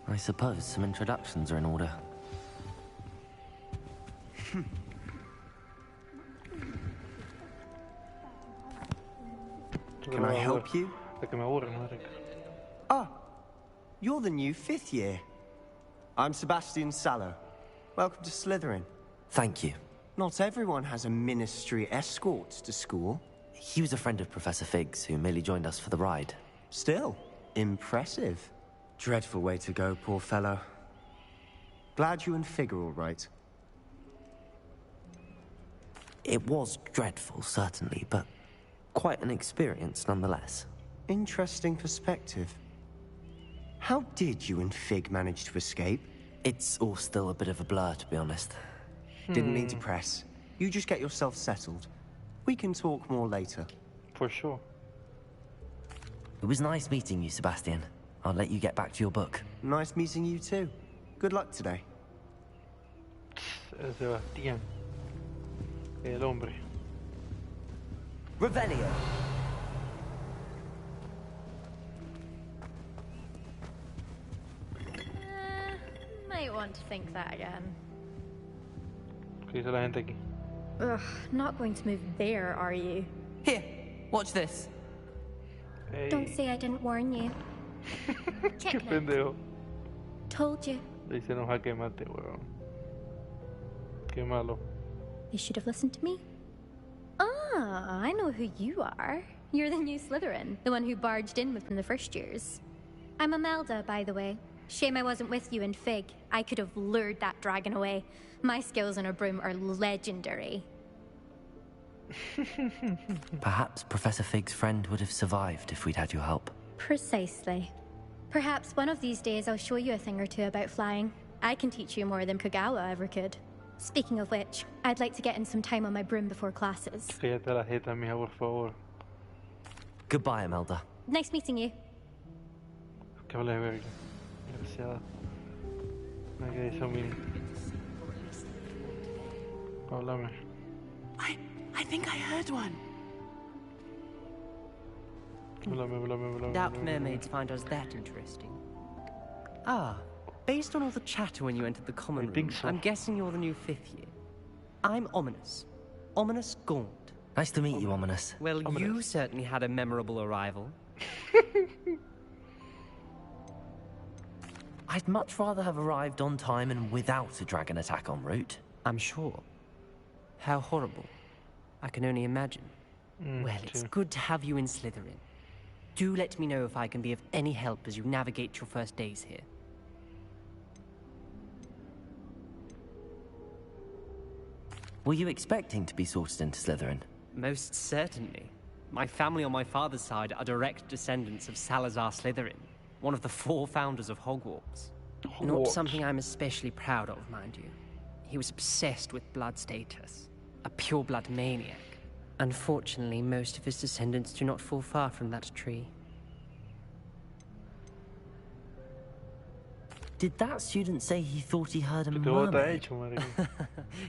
I suppose some introductions are in order. Can I help you? Ah, you're the new fifth year. I'm Sebastian Sallow. Welcome to Slytherin. Thank you. Not everyone has a ministry escort to school. He was a friend of Professor Fig's, who merely joined us for the ride. Still, impressive. Dreadful way to go, poor fellow. Glad you and Fig are all right. It was dreadful, certainly, but quite an experience nonetheless. Interesting perspective. How did you and Fig manage to escape? It's all still a bit of a blur, to be honest. Didn't mean to press. You just get yourself settled. We can talk more later. For sure. It was nice meeting you, Sebastian. I'll let you get back to your book. Nice meeting you too. Good luck today. Sebastián. El hombre. Revelio. Might want to think that again. ¿Qué dice la gente aquí? Ugh, not going to move there, are you? Here, watch this. Hey. Don't say I didn't warn you. Qué pendejo. Told you. Le hicieron jaque mate, weón. Qué malo. You should have listened to me. Ah, I know who you are. You're the new Slytherin, the one who barged in within the first years. I'm Imelda, by the way. Shame I wasn't with you in Fig. I could have lured that dragon away. My skills on a broom are legendary. Perhaps Professor Fig's friend would have survived if we'd had your help. Precisely. Perhaps one of these days I'll show you a thing or two about flying. I can teach you more than Kagawa ever could. Speaking of which, I'd like to get in some time on my broom before classes. Cállate la jeta, mija, por favor. Goodbye, Imelda. Nice meeting you. Que hable de verga. Desgraciada. Me quedé eso, mini. Háblame. I think I heard one. Háblame. Doubt mermaids find us that interesting. Ah, based on all the chatter when you entered the common room, so. I'm guessing you're the new fifth year. I'm Ominous. Ominous Gaunt. Nice to meet you, Ominous. Well, you certainly had a memorable arrival. I'd much rather have arrived on time and without a dragon attack en route. I'm sure. How horrible. I can only imagine. Well, it's good to have you in Slytherin. Do let me know if I can be of any help as you navigate your first days here. Were you expecting to be sorted into Slytherin? Most certainly. My family on my father's side are direct descendants of Salazar Slytherin, one of the 4 founders of Hogwarts. Not something I'm especially proud of, mind you. He was obsessed with blood status, a pure-blood maniac. Unfortunately, most of his descendants do not fall far from that tree. Did that student say he thought he heard a mermaid?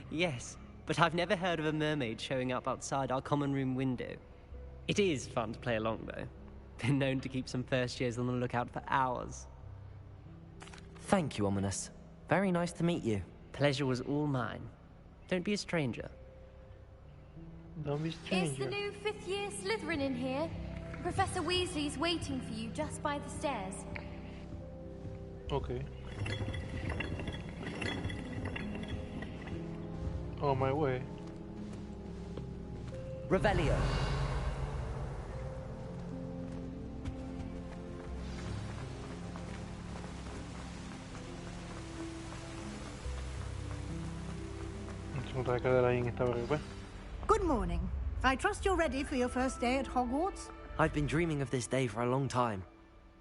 Yes, but I've never heard of a mermaid showing up outside our common room window. It is fun to play along, though. Been known to keep some first years on the lookout for hours. Thank you, Ominous. Very nice to meet you. Pleasure was all mine. Don't be a stranger. Don't be stranger. Is the new 5th year Slytherin in here? Professor Weasley's waiting for you just by the stairs. Okay. On my way. Revelio. Good morning. I trust you're ready for your first day at Hogwarts? I've been dreaming of this day for a long time.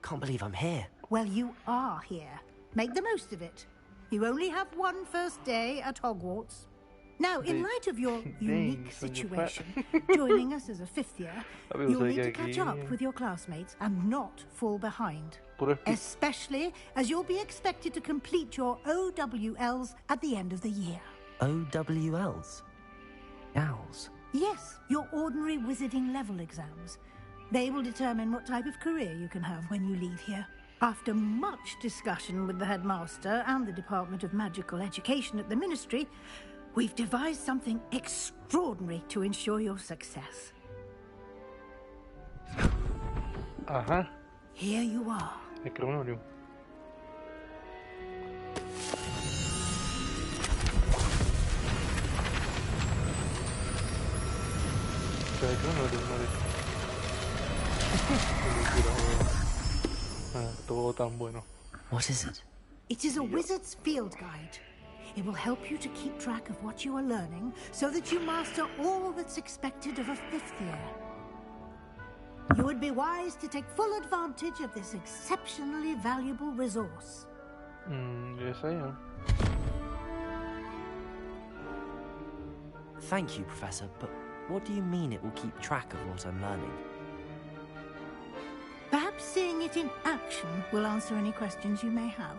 Can't believe I'm here. Well, you are here. Make the most of it. You only have one first day at Hogwarts. Now, in light of your unique situation, joining us as a 5th year, you'll need to catch up with your classmates and not fall behind. Especially as you'll be expected to complete your OWLs at the end of the year. OWLs? Owls? Yes, your ordinary wizarding level exams. They will determine what type of career you can have when you leave here. After much discussion with the headmaster and the Department of Magical Education at the Ministry, we've devised something extraordinary to ensure your success. Here you are. What is it? It is a wizard's field guide. It will help you to keep track of what you are learning so that you master all that's expected of a 5th year. You would be wise to take full advantage of this exceptionally valuable resource. Yes, I am. Thank you, Professor, but what do you mean it will keep track of what I'm learning? Perhaps seeing it in action will answer any questions you may have.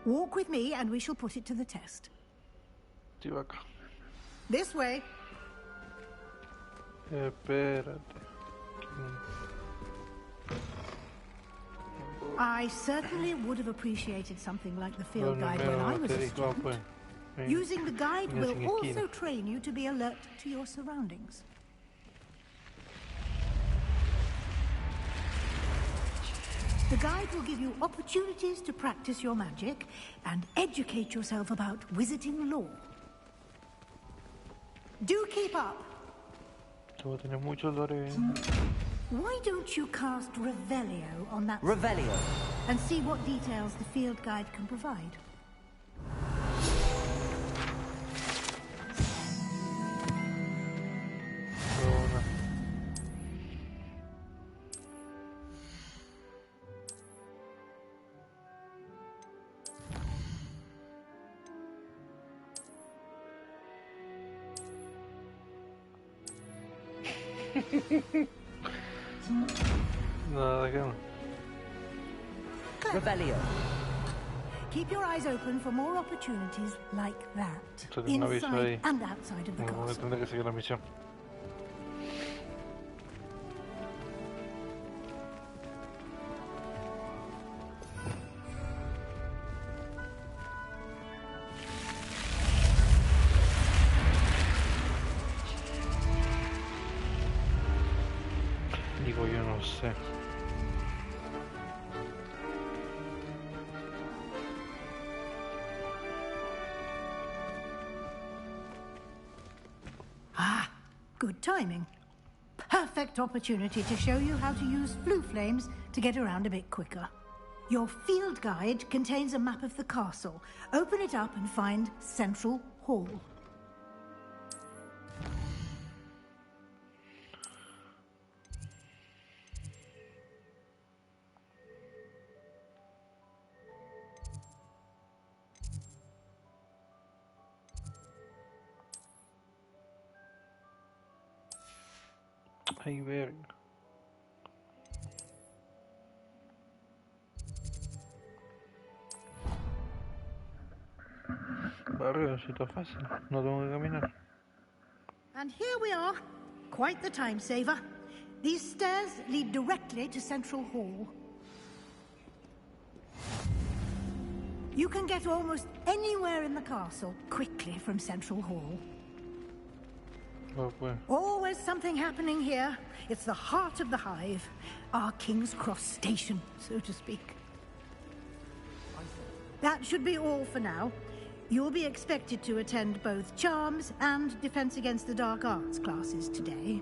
Walk with me and we shall put it to the test. This way. Espérate. I certainly would have appreciated something like the field guide when I was a student. Using the guide will also train you to be alert to your surroundings. The guide will give you opportunities to practice your magic and educate yourself about wizarding lore. Do keep up. Why don't you cast Revelio on that Revelio. And see what details the field guide can provide? Revelio. Keep your eyes open for more opportunities like that, inside and outside of the castle. Digo, yo no sé. Ah, good timing. Perfect opportunity to show you how to use flue flames to get around a bit quicker. Your field guide contains a map of the castle. Open it up and find Central Hall. Ay, verga. Barrio, si está fácil. No tengo que caminar. And here we are. Quite the time saver. These stairs lead directly to Central Hall. You can get almost anywhere in the castle quickly from Central Hall. Oh, well. Always something happening here. It's the heart of the hive. Our King's Cross station, so to speak. That should be all for now. You'll be expected to attend both Charms and Defense Against the Dark Arts classes today.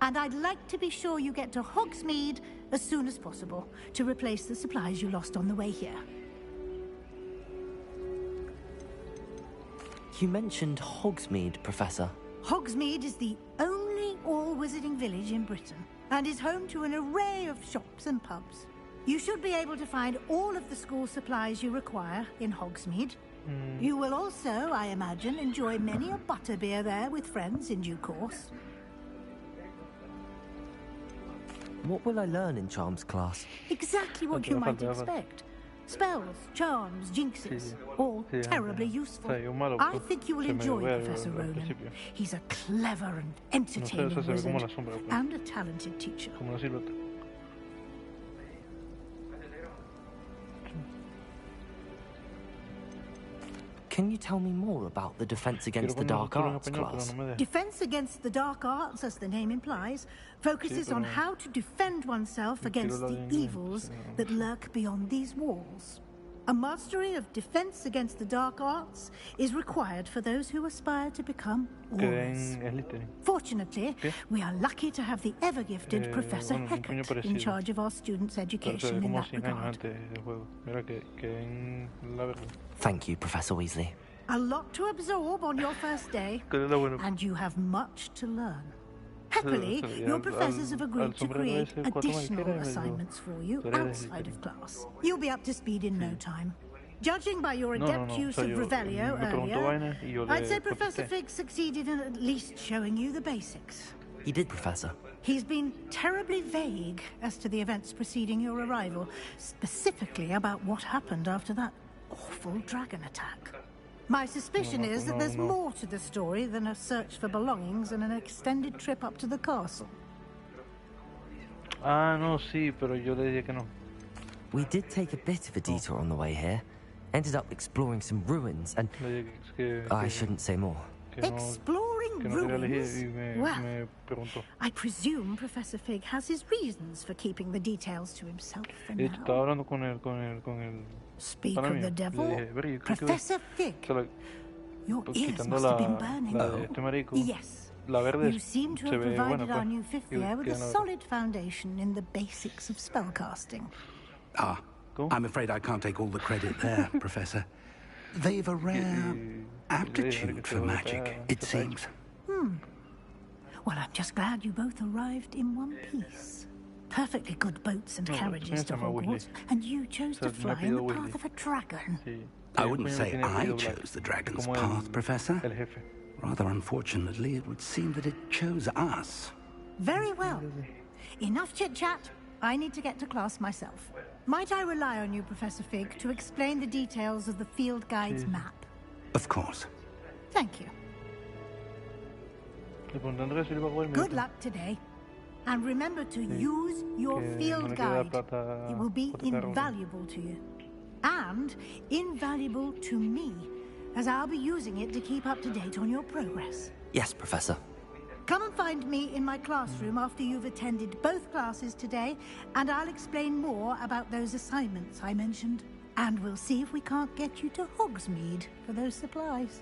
And I'd like to be sure you get to Hogsmeade as soon as possible to replace the supplies you lost on the way here. You mentioned Hogsmeade, Professor. Hogsmeade is the only all-wizarding village in Britain and is home to an array of shops and pubs. You should be able to find all of the school supplies you require in Hogsmeade. You will also, I imagine, enjoy many a butterbeer there with friends in due course. What will I learn in Charms class? Exactly what you might expect. Spells, charms, jinxes, all terribly useful. I think you will enjoy Professor Ronan. He's a clever and entertaining wizard and a talented teacher. Can you tell me more about the Defense Against the Dark Arts class? Defense Against the Dark Arts, as the name implies, focuses on how to defend oneself against the evils that lurk beyond these walls. A mastery of Defense Against the Dark Arts is required for those who aspire to become warriors. Fortunately, we are lucky to have the ever-gifted Professor Heckert in charge of our students' education in that regard. Thank you, Professor Weasley. A lot to absorb on your first day, and you have much to learn. Happily, your professors have agreed to create additional assignments for you outside of class. You'll be up to speed in no time. Judging by your adept use of Revelio earlier, I'd say Professor Fig succeeded in at least showing you the basics. He did, Professor. He's been terribly vague as to the events preceding your arrival, specifically about what happened after that awful dragon attack. My suspicion is that there's more to the story than a search for belongings and an extended trip up to the castle. Ah, no, sí, pero yo le dije que no. We did take a bit of a detour on the way here. Ended up exploring some ruins and... I shouldn't say more. Exploring ruins? Well, I presume Professor Fig has his reasons for keeping the details to himself for now. Estaba hablando con el Speak of the devil, Professor Fig. Your ears must have been burning. Yes. You seem to have provided our new fifth year with a solid foundation in the basics of spellcasting. Ah, I'm afraid I can't take all the credit there, Professor. They've a rare aptitude for magic, it seems. Well, I'm just glad you both arrived in one piece. Perfectly good boats and carriages to Hogwarts, and you chose to fly in the path of a dragon. I wouldn't say I chose the dragon's path, Professor. Rather unfortunately, it would seem that it chose us. Very well. Enough chit-chat. I need to get to class myself. Might I rely on you, Professor Fig, to explain the details of the field guide's map? Of course. Thank you. Good luck today. And remember to use your field guide. It will be invaluable to you. And invaluable to me, as I'll be using it to keep up to date on your progress. Yes, Professor. Come and find me in my classroom after you've attended both classes today, and I'll explain more about those assignments I mentioned. And we'll see if we can't get you to Hogsmeade for those supplies.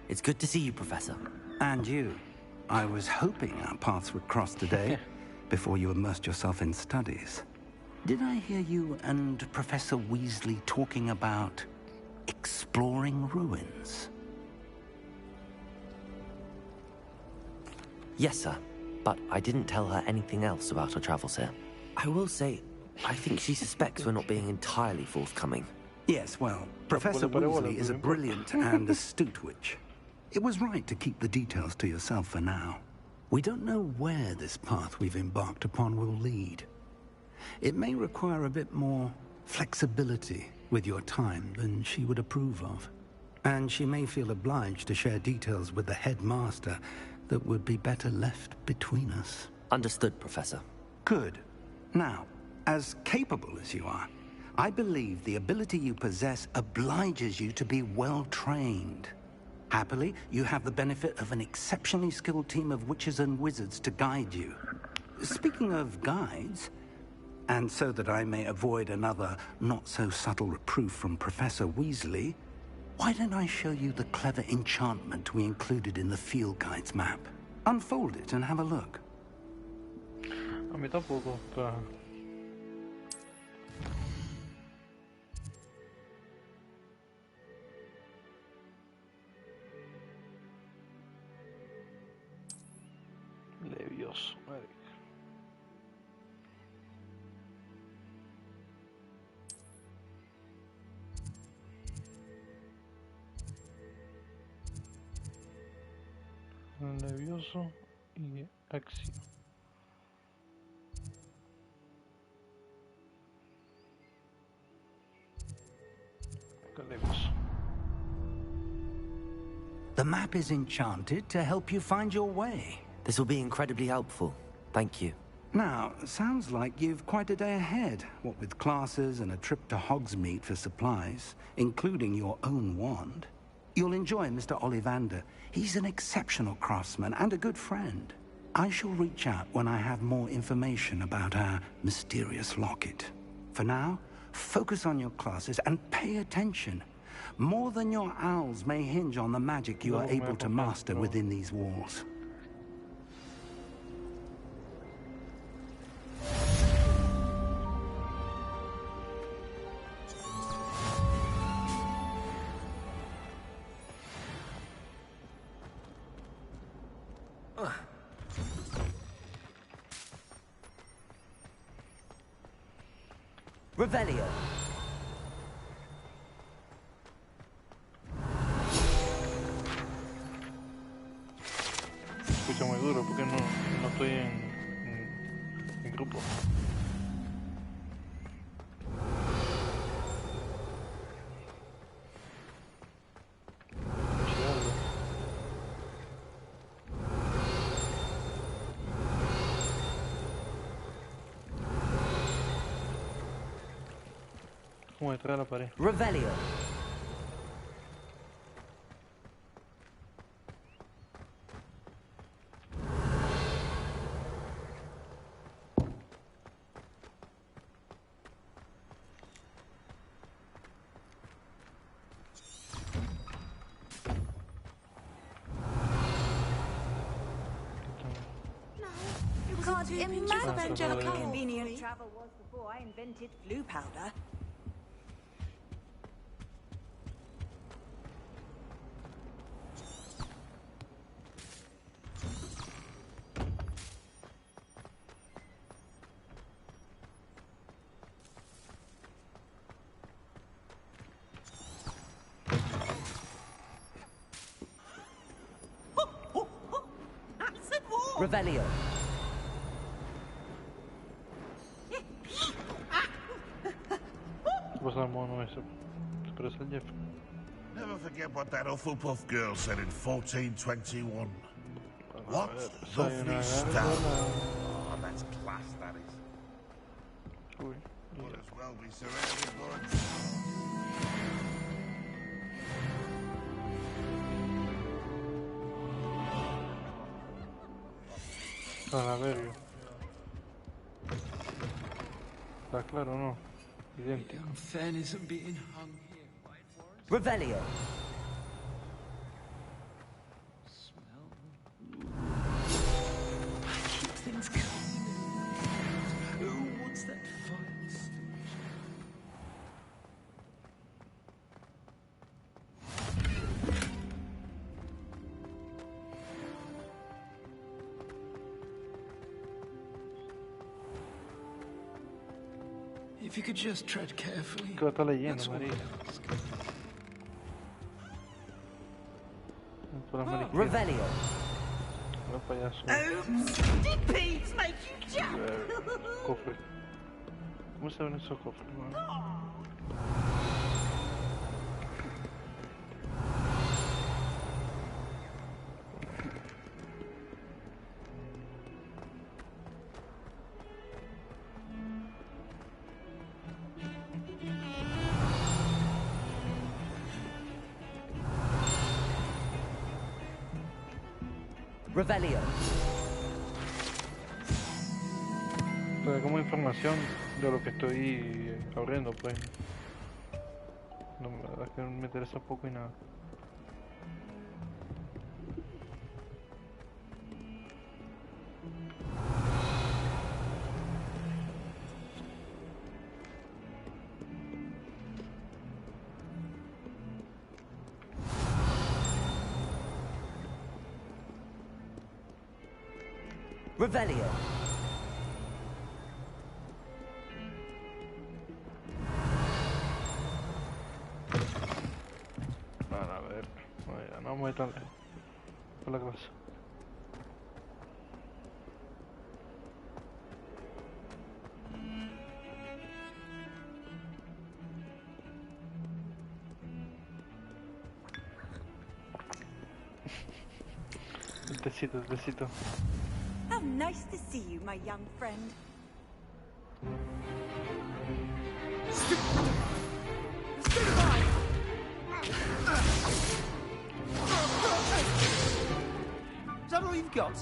It's good to see you, Professor. And you. I was hoping our paths would cross today, before you immersed yourself in studies. Did I hear you and Professor Weasley talking about exploring ruins? Yes, sir. But I didn't tell her anything else about our travels here. I will say, I think she suspects we're not being entirely forthcoming. Yes, well, Professor Weasley is a brilliant and astute witch. It was right to keep the details to yourself for now. We don't know where this path we've embarked upon will lead. It may require a bit more flexibility with your time than she would approve of. And she may feel obliged to share details with the headmaster that would be better left between us. Understood, Professor. Good. Now, as capable as you are, I believe the ability you possess obliges you to be well-trained. Happily, you have the benefit of an exceptionally skilled team of witches and wizards to guide you. Speaking of guides, and so that I may avoid another not-so-subtle reproof from Professor Weasley, why don't I show you the clever enchantment we included in the field guide's map? Unfold it and have a look. A mí tampoco, pero... Leviosa, marica. Levioso y Axio. Leviosa. The map is enchanted to help you find your way. This will be incredibly helpful. Thank you. Now, sounds like you've quite a day ahead, what with classes and a trip to Hogsmeade for supplies, including your own wand. You'll enjoy Mr. Ollivander. He's an exceptional craftsman and a good friend. I shall reach out when I have more information about our mysterious locket. For now, focus on your classes and pay attention. More than your owls may hinge on the magic you are able to master within these walls. Revelio. Escucha muy duro porque no estoy en grupo. Como detrás de la pared. Revelio. God, imagine how convenient travel was before I invented blue powder. Revelio. Never forget what that Hufflepuff girl said in 1421. What lovely stuff. Oh, that's class, that is. Might as well be surrounded by... A ver, está claro, ¿no? Idéntico. Revelio. Keep things clean. Oh, what's that fine stuff? If you could just tread carefully. ¿Qué está leyendo, María? Por Revelio. No payaso. Dippy's make you jump. Cofre. ¿Cómo se ven esos cofres? Revelio. Te da como información de lo que estoy abriendo, pues. No, la verdad es que me interesa poco y nada. Revelio. A ver, no vamos a ir tan lejos. Por la clase. El tecito. How nice to see you, my young friend. Is that all you've got?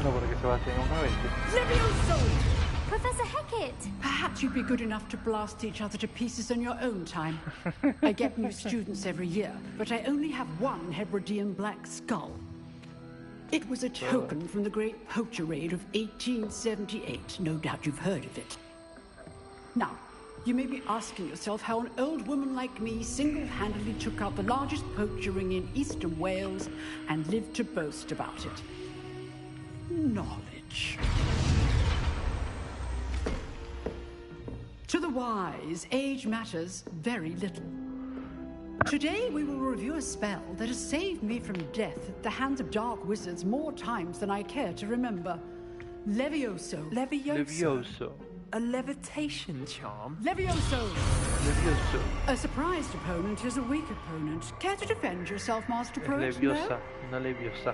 No, porque Sebastián es una bestia. Leviosa! Professor Hecat! Perhaps you'd be good enough to blast each other to pieces on your own time. I get new students every year, but I only have one Hebridean black skull. It was a token from the Great Poacher Raid of 1878. No doubt you've heard of it. Now, you may be asking yourself how an old woman like me single-handedly took out the largest poacher ring in eastern Wales and lived to boast about it. Knowledge. To the wise, age matters very little. Today we will review a spell that has saved me from death at the hands of dark wizards more times than I care to remember. Leviosa. Leviosa. A levitation charm? Leviosa. A surprised opponent is a weak opponent. Care to defend yourself, Master Pro? Leviosa, no Leviosa.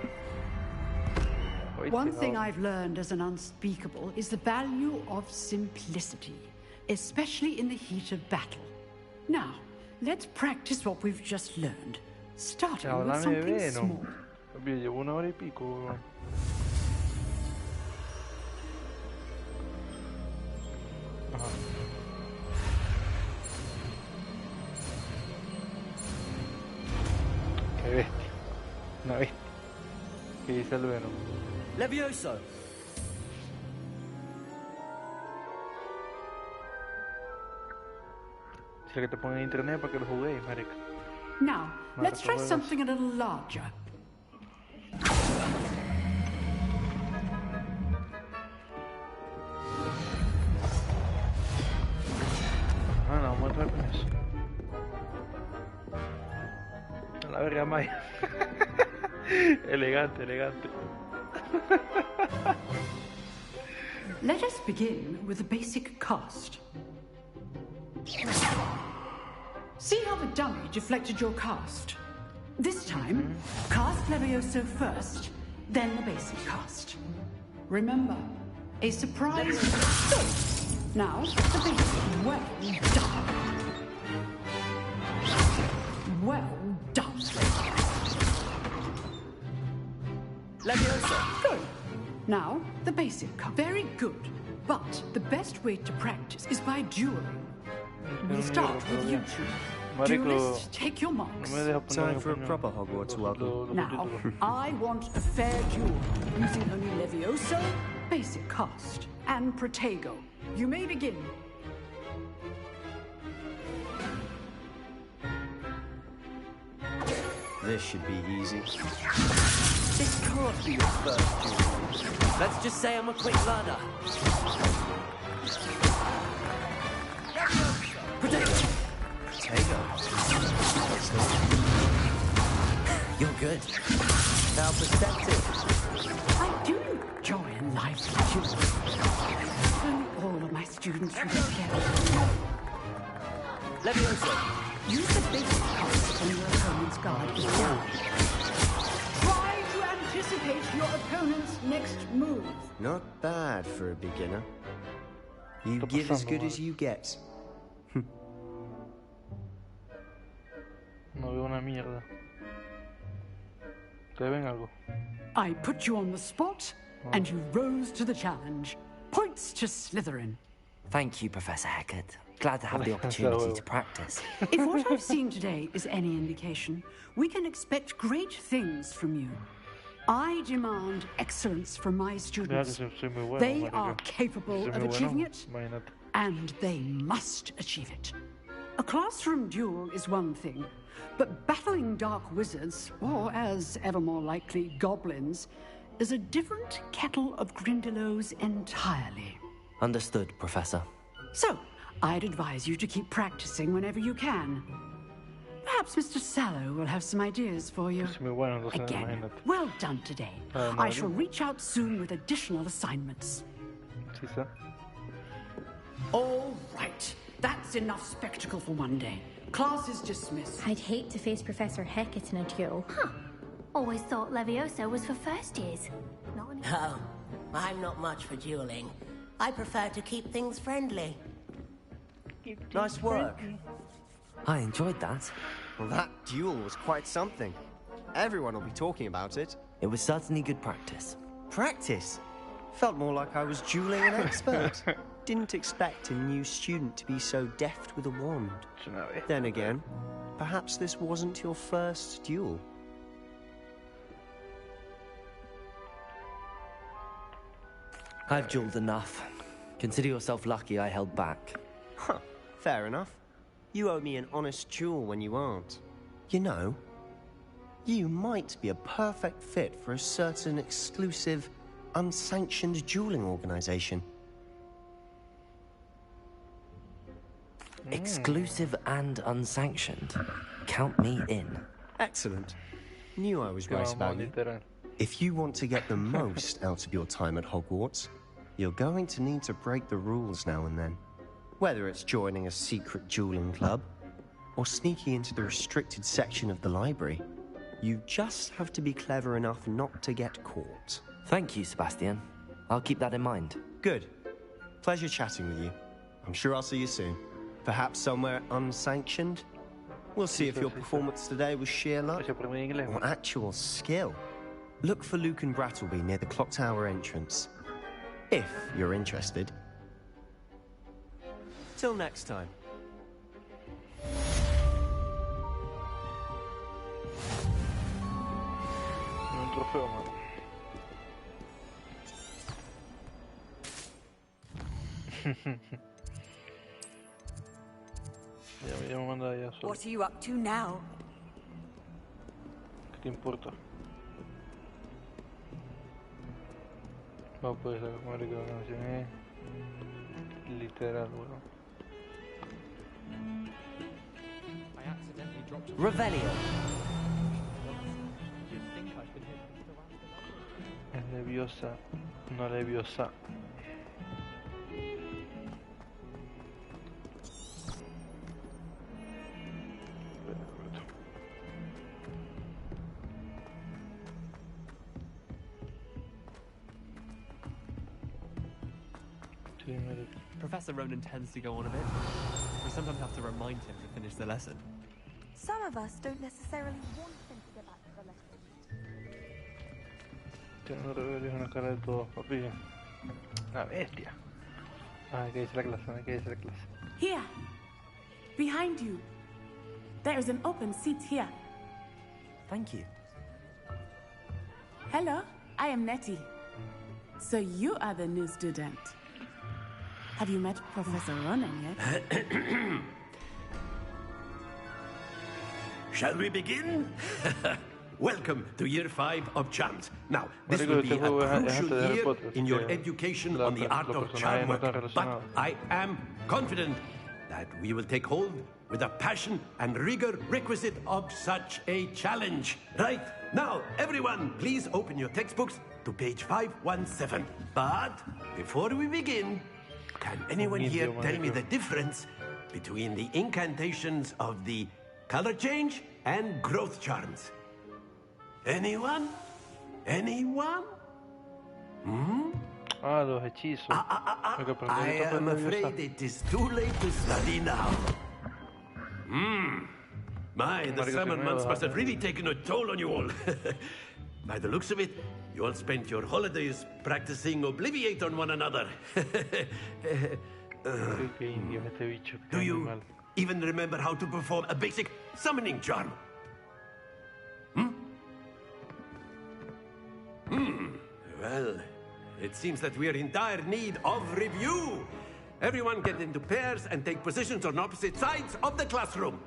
One thing I've learned as an unspeakable is the value of simplicity, especially in the heat of battle. Now, let's practice what we've just learned, starting with something small. Llevo una hora y pico. Ajá. Qué bestia. Una bestia. ¿Qué dice el Venom? Leviosa. Si que te pongo en internet para que lo juguéis, marica. Now, let's try something a little larger. No, vamos a entrar con eso. A la verga, Maya. Elegante. Let us begin with the basic cast. See how the dummy deflected your cast? This time, cast Leviosa first, then the basic cast. Remember, a surprise. Now, the basic. Well done. Well done. Leviosa. Good. Now, the basic cast. Very good. But the best way to practice is by dueling. We'll start with you two. Duelists, take your marks. Time for a proper Hogwarts welcome. Now, I want a fair duel, using only Leviosa, basic cast, and Protego. You may begin. This should be easy. This can't be your first duel. Let's just say I'm a quick learner. Protego. You're good. How perceptive. I do enjoy a lively duel. If only all of my students would get together. Leviosa. Use the basic cards when your opponent's guard is down. Try to anticipate your opponent's next move. Not bad for a beginner. You give as good as you get. No veo una mierda. ¿Te ven algo? I put you on the spot, and you rose to the challenge. Points to Slytherin. Thank you, Professor Hecat. Glad to have the opportunity to practice. If what I've seen today is any indication, we can expect great things from you. I demand excellence from my students. They are capable of achieving it, and they must achieve it. A classroom duel is one thing, but battling dark wizards, or as ever more likely, goblins, is a different kettle of Grindylows entirely. Understood, Professor. So, I'd advise you to keep practicing whenever you can. Perhaps Mr. Sallow will have some ideas for you. Again, well done today. I shall reach out soon with additional assignments. All right. That's enough spectacle for one day. Class is dismissed. I'd hate to face Professor Hecat in a duel. Huh. Always thought Leviosa was for first years. Not anymore. Oh, I'm not much for dueling. I prefer to keep things friendly. Nice work. I enjoyed that. Well, that duel was quite something. Everyone will be talking about it. It was certainly good practice. Practice? Felt more like I was dueling an expert. Didn't expect a new student to be so deft with a wand. Then again, perhaps this wasn't your first duel. I've dueled enough. Consider yourself lucky I held back. Huh, fair enough. You owe me an honest duel when you aren't. You know, you might be a perfect fit for a certain exclusive, unsanctioned dueling organization. Exclusive and unsanctioned. Count me in. Excellent. Knew I was right about you. If you want to get the most out of your time at Hogwarts, you're going to need to break the rules now and then. Whether it's joining a secret dueling club, or sneaking into the restricted section of the library, you just have to be clever enough not to get caught. Thank you, Sebastian. I'll keep that in mind. Good. Pleasure chatting with you. I'm sure I'll see you soon. Perhaps somewhere unsanctioned? We'll see if your performance today was sheer luck or actual skill. Look for Luke and Brattleby near the clock tower entrance. If you're interested. Till next time. What are you up to now? ¿Qué te importa? No puedes saber cómo le quedó la canción, literal, bueno. Revelio. Es Leviosa, no Leviosá. Professor Ronan tends to go on a bit. We sometimes have to remind him to finish the lesson. Some of us don't necessarily want him to go back to the lesson. Tiene una cara de todo, papi. Una bestia. Ah, hay que irse a la clase, hay que irse a la clase. Here, behind you. There is an open seat here. Thank you. Hello, I am Nettie. So you are the new student. Have you met Professor Ronan yet? Shall we begin? Welcome to Year 5 of Charms. Now, this will be a crucial year in your education on the art of charm work, but I am confident that we will take hold with the passion and rigor requisite of such a challenge. Right, now, everyone, please open your textbooks to page 517. But before we begin, can anyone here tell me the difference between the incantations of the color change and growth charms? Anyone? Anyone? Hmm? Los hechizos. I am afraid it is too late to study now. The summer months must have really taken a toll on you all. By the looks of it, you all spent your holidays practicing Obliviate on one another. Do you even remember how to perform a basic summoning charm? Well, it seems that we are in dire need of review. Everyone get into pairs and take positions on opposite sides of the classroom.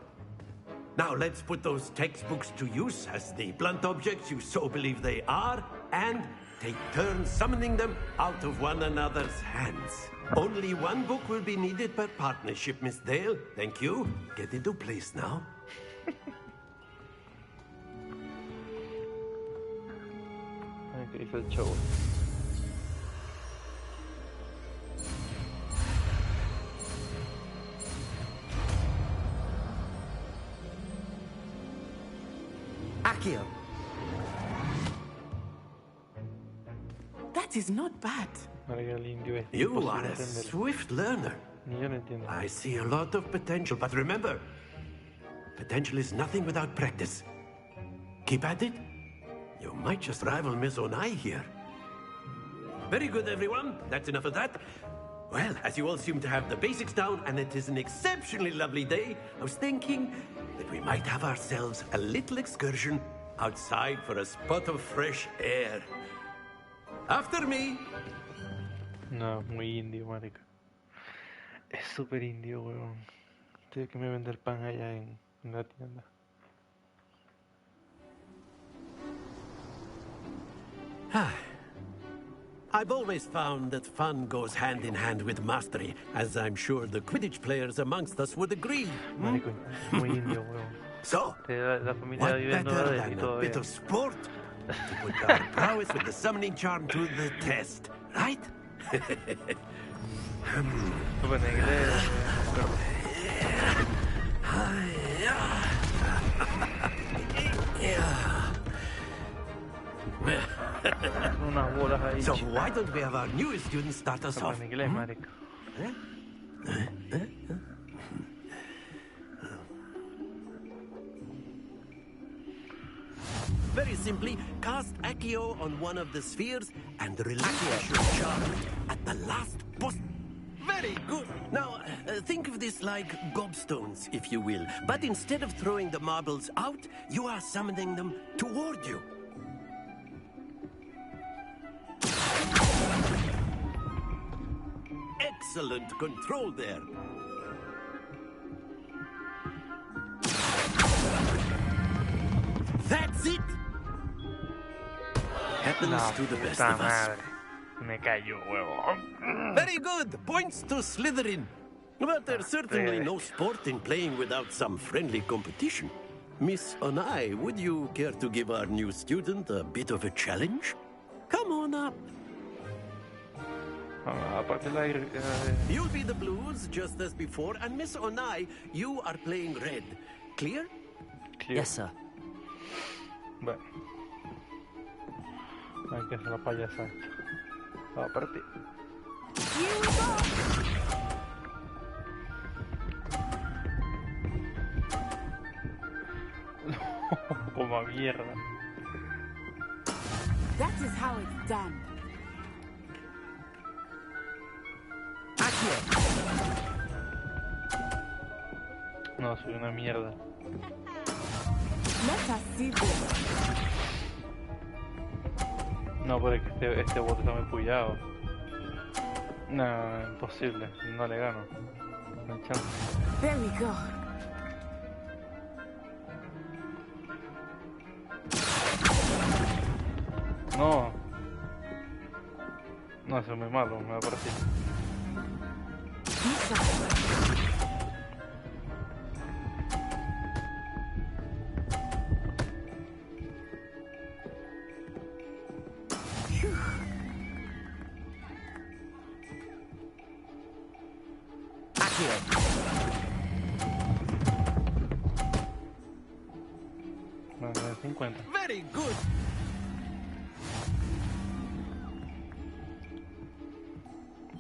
Now let's put those textbooks to use as the blunt objects you so believe they are, and take turns summoning them out of one another's hands. Only one book will be needed per partnership, Miss Dale. Thank you. Get into place now. ¿Qué hizo el show? Accio. That is not bad. You are a swift learner. I see a lot of potential, but remember, potential is nothing without practice. Keep at it. You might just rival Miss Onai here. Very good, everyone. That's enough of that. Well, as you all seem to have the basics down, and it is an exceptionally lovely day, I was thinking that we might have ourselves a little excursion outside for a spot of fresh air. After me. No, muy indio, marica. Es súper indio, weón. Tengo que me vender pan allá en la tienda. I've always found that fun goes hand in hand with mastery, as I'm sure the Quidditch players amongst us would agree. Marico, muy indio, weón. So, what better than a bit of sport to put our prowess with the summoning charm to the test, right? So why don't we have our newest student start us off? Very simply, cast Accio on one of the spheres and relinquish your charm at the last post. Very good. Now, think of this like gobstones, if you will. But instead of throwing the marbles out, you are summoning them toward you. Excellent control there. That's it. Happens to the best of us. Me cayó, huevo. Very good. Points to Slytherin. But there's certainly no sport in playing without some friendly competition. Miss Onai, would you care to give our new student a bit of a challenge? Come on up. You'll be the blues, just as before, and Miss Onai, you are playing red. Clear? Yes, sir. Bueno. Hay que hacer la payasa. Va a partir. Como mierda. That is how it's done. No, soy una mierda. Let us see this. No, pero es que este bote está muy puyado. No, imposible. No le gano. No hay chance. There we go. No. No, eso es muy malo. Me va a partir. 50. Very good.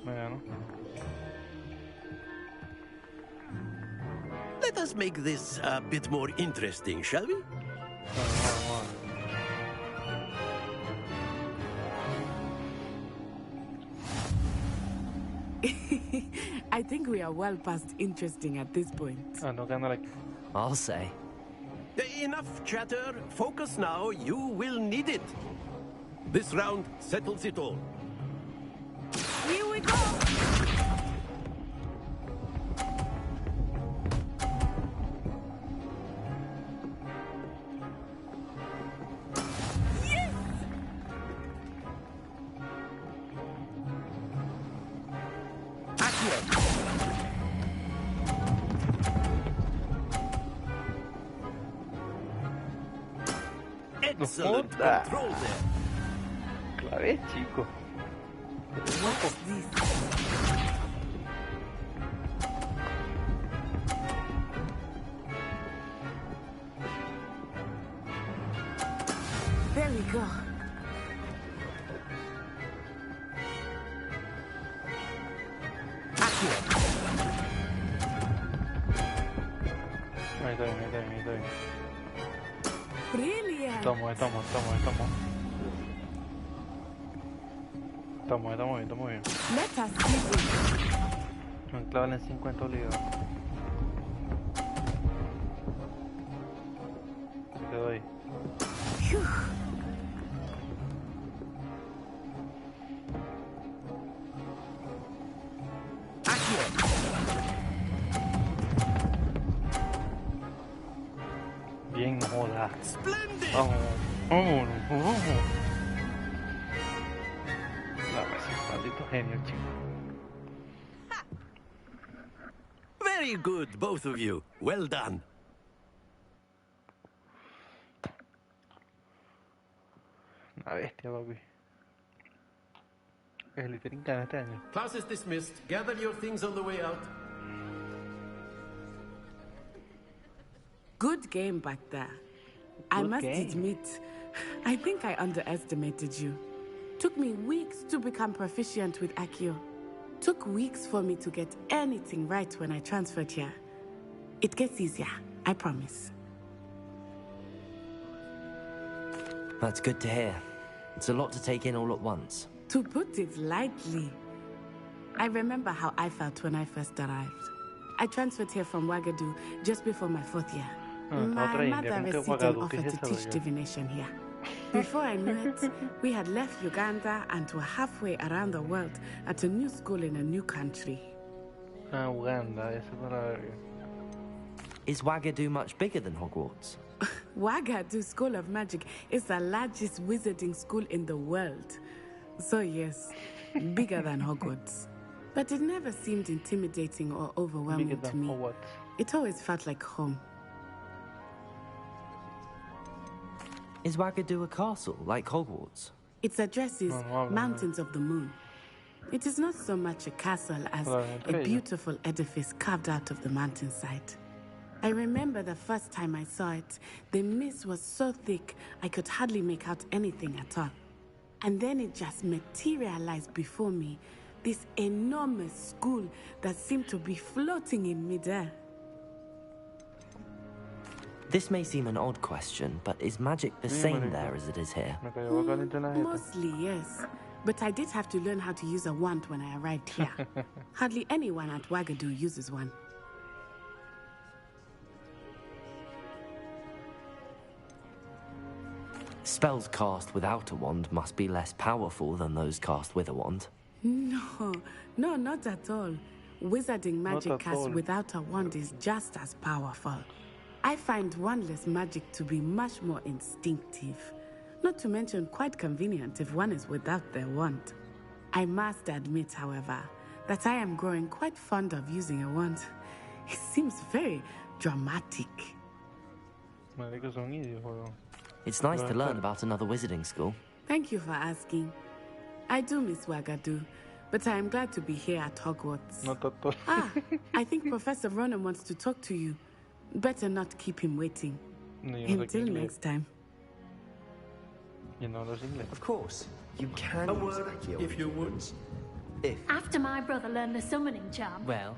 Me ganó. Let us make this a bit more interesting, shall we? I think we are well past interesting at this point. I'll say. Enough chatter. Focus now. You will need it. This round settles it all. Here we go! Excellent control there. Clave, chico. What's this? There we go. Ahí está bien. Brilliant. Estamos bien. Let us see this. Me clavan en 50 obligado. Te doy. Bien, joda. Vámonos. Maldito genio, chico. Very good, both of you. Well done. Una bestia, papi. Es el Iterinca este año. Class is dismissed. Gather your things on the way out. Good game back there. I must admit, I think I underestimated you. Took me weeks to become proficient with Accio. Took weeks for me to get anything right when I transferred here. It gets easier, I promise. That's good to hear. It's a lot to take in all at once. To put it lightly, I remember how I felt when I first arrived. I transferred here from Wagadu just before my 4th year. My mother received an offer to teach divination here. Before I knew it, we had left Uganda and were halfway around the world at a new school in a new country. Uganda, eso para ver. Is Wagadu much bigger than Hogwarts? Wagadu School of Magic is the largest wizarding school in the world. So yes, bigger than Hogwarts. But it never seemed intimidating or overwhelming to me. It always felt like home. Is Wagadu a castle, like Hogwarts? Its address is Mountains of the Moon. It is not so much a castle as a beautiful edifice carved out of the mountainside. I remember the first time I saw it, the mist was so thick I could hardly make out anything at all. And then it just materialized before me, this enormous school that seemed to be floating in midair. This may seem an odd question, but is magic the same there as it is here? Mostly, yes. But I did have to learn how to use a wand when I arrived here. Hardly anyone at Wagadu uses one. Spells cast without a wand must be less powerful than those cast with a wand. No, not at all. Wizarding magic cast without a wand is just as powerful. I find wandless magic to be much more instinctive. Not to mention quite convenient if one is without their wand. I must admit, however, that I am growing quite fond of using a wand. It seems very dramatic. It's nice to learn about another wizarding school. Thank you for asking. I do miss Wagadu, but I am glad to be here at Hogwarts. I think Professor Ronan wants to talk to you. Better not keep him waiting. Until next time. Y no hablas inglés. Of course, you can A use word, Accio if you would. influence. If. After my brother learned the summoning charm. Well,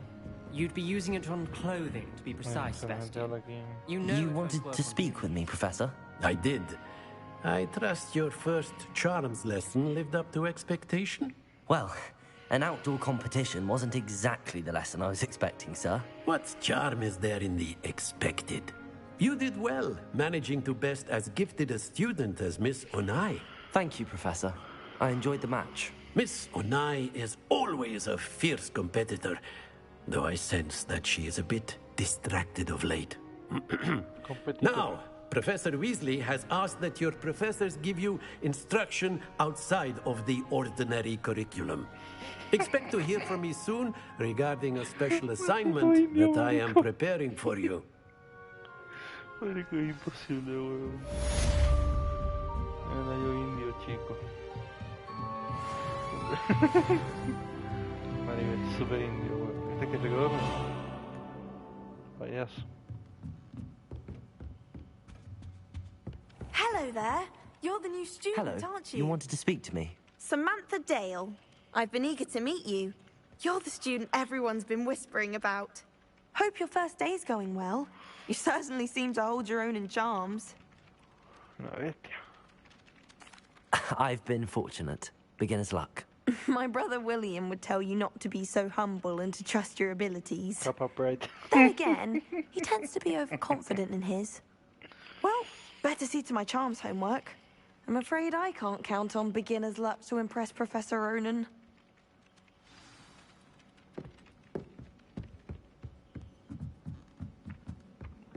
you'd be using it on clothing, to be precise, Sebastian. You know You wanted to speak with me, Professor? I did. I trust your first charms lesson lived up to expectation? Well, an outdoor competition wasn't exactly the lesson I was expecting, sir. What charm is there in the expected? You did well, managing to best as gifted a student as Miss Onai. Thank you, Professor. I enjoyed the match. Miss Onai is always a fierce competitor, though I sense that she is a bit distracted of late. Now, Professor Weasley has asked that your professors give you instruction outside of the ordinary curriculum. Expect to hear from me soon regarding a special assignment that I am preparing for you. Marico, es imposible, weón. Era yo indio, chico. Marico, es súper indio, weón. Este que te quedó, payaso. Hello there. You're the new student, Hello. aren't you? You wanted to speak to me? Samantha Dale. I've been eager to meet you. You're the student everyone's been whispering about. Hope your first day's going well. You certainly seem to hold your own in charms. Una bestia. I've been fortunate. Beginner's luck. My brother William would tell you not to be so humble and to trust your abilities. Papa Pride. Then again, he tends to be overconfident in his. Well, better see to my charms homework. I'm afraid I can't count on beginner's luck to impress Professor Ronan.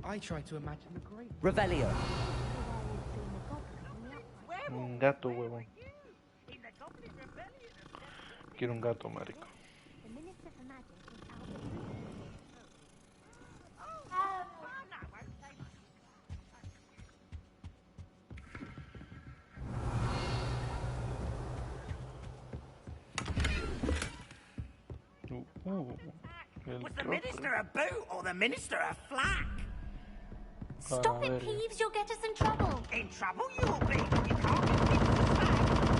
I try to imagine the great... Revelio. Un gato, huevón. Quiero un gato, marico. Was the minister a boot or the minister a flack? Stop it, Peeves. You'll get us in trouble. In trouble you'll be. You can't get me to flag.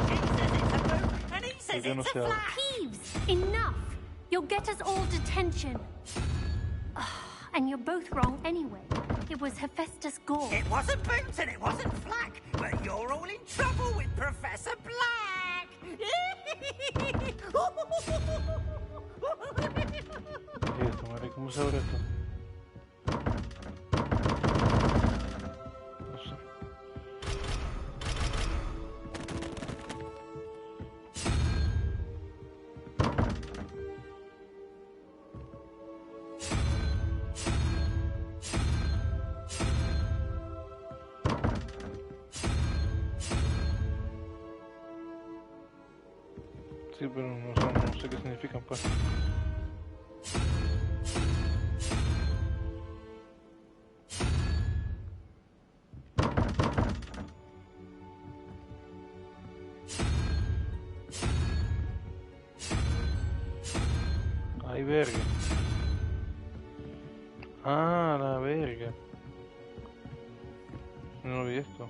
She says it's a boot and he says it's a flack. Peeves, enough. You'll get us all detention. And you're both wrong anyway. It was Hephaestus Gore. It wasn't boots and it wasn't flack, but you're all in trouble with Professor Black. ¿Qué es esto, marico? ¿Cómo se abre esto? No sé. Sí, pero no sé qué significan, pues. Ay, verga. Ah, la verga. No vi esto.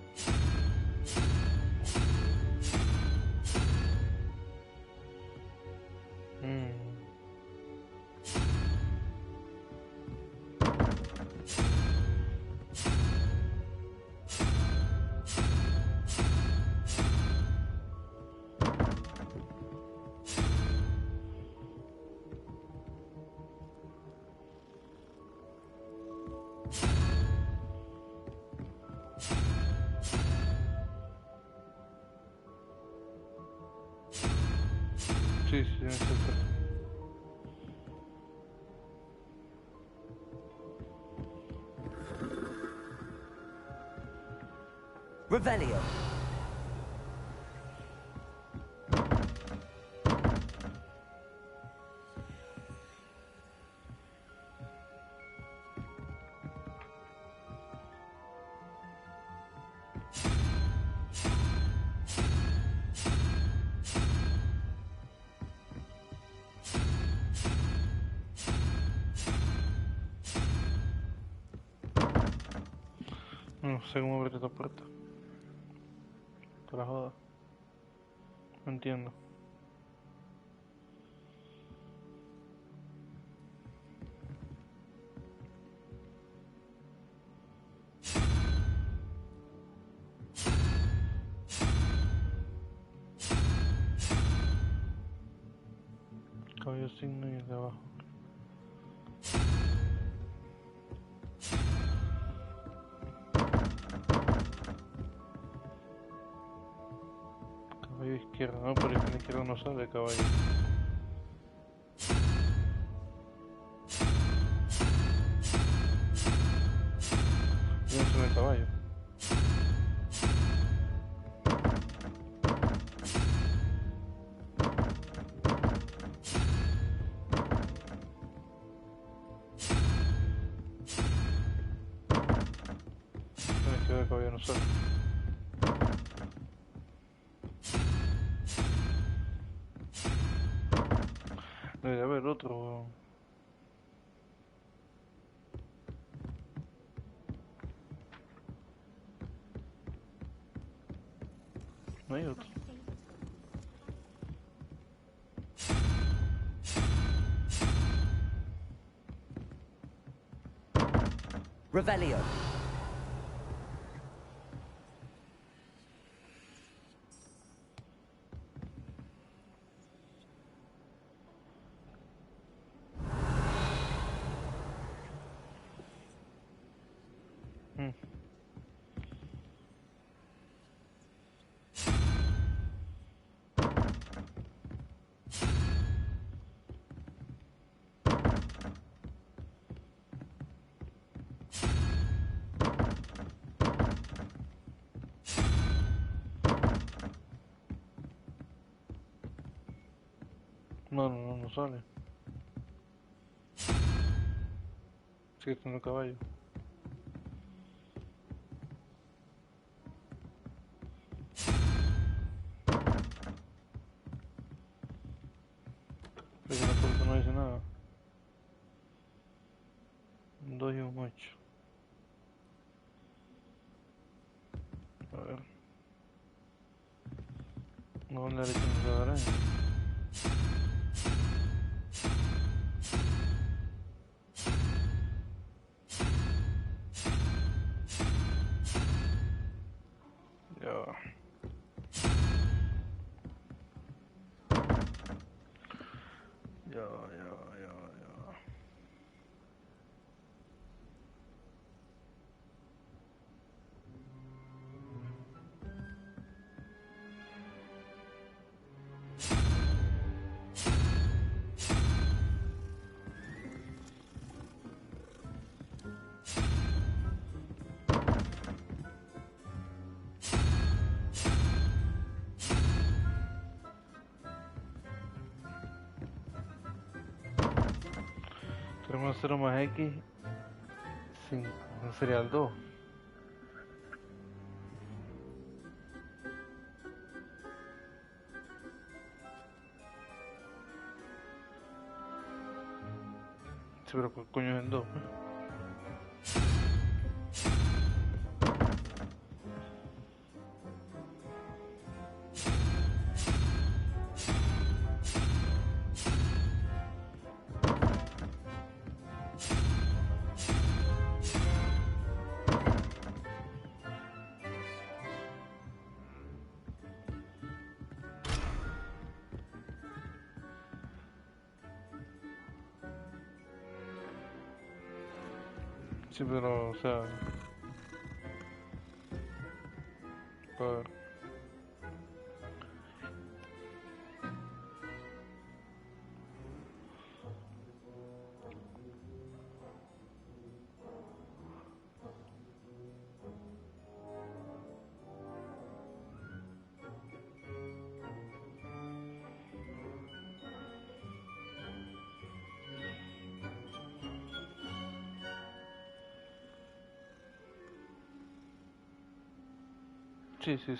Sí, sí, no sé. Revelio. No sé cómo abrir esta puerta. Por la joda. No entiendo. Caballo signo y el de abajo. Caballo izquierdo, no, pero es que el izquierdo no sale caballo. No sale caballo. El caballo no sale. Debe haber otro. No hay otro. Revelio. No sale. Sigue estando caballo. Pero la puerta no dice nada. Un 2 y un 8. A ver. No, la derecha no se dará. Tenemos 0 más X 5, sería el 2. Sí, pero ¿qué coño es el 2? Sí, pero, o sea... A ver.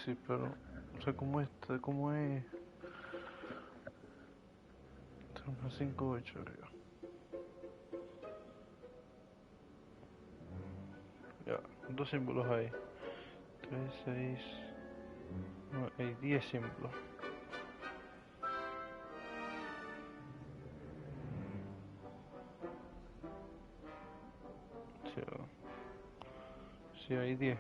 Sí, pero... O sea, ¿cómo es? 5, 8, creo. Ya, dos símbolos ahí. 3, 6... No, hay 10 símbolos. Sí, hay 10.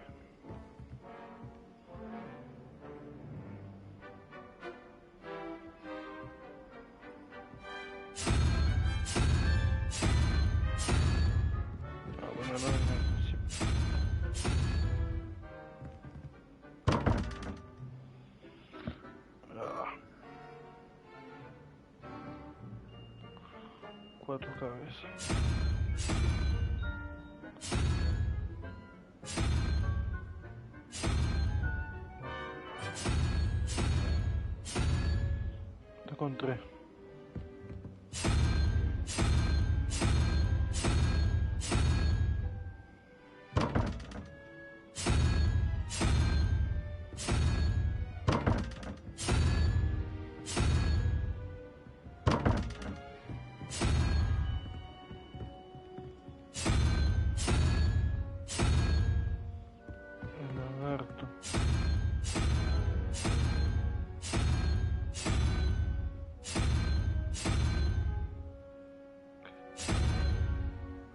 Cuatro cabezas. Está con 3.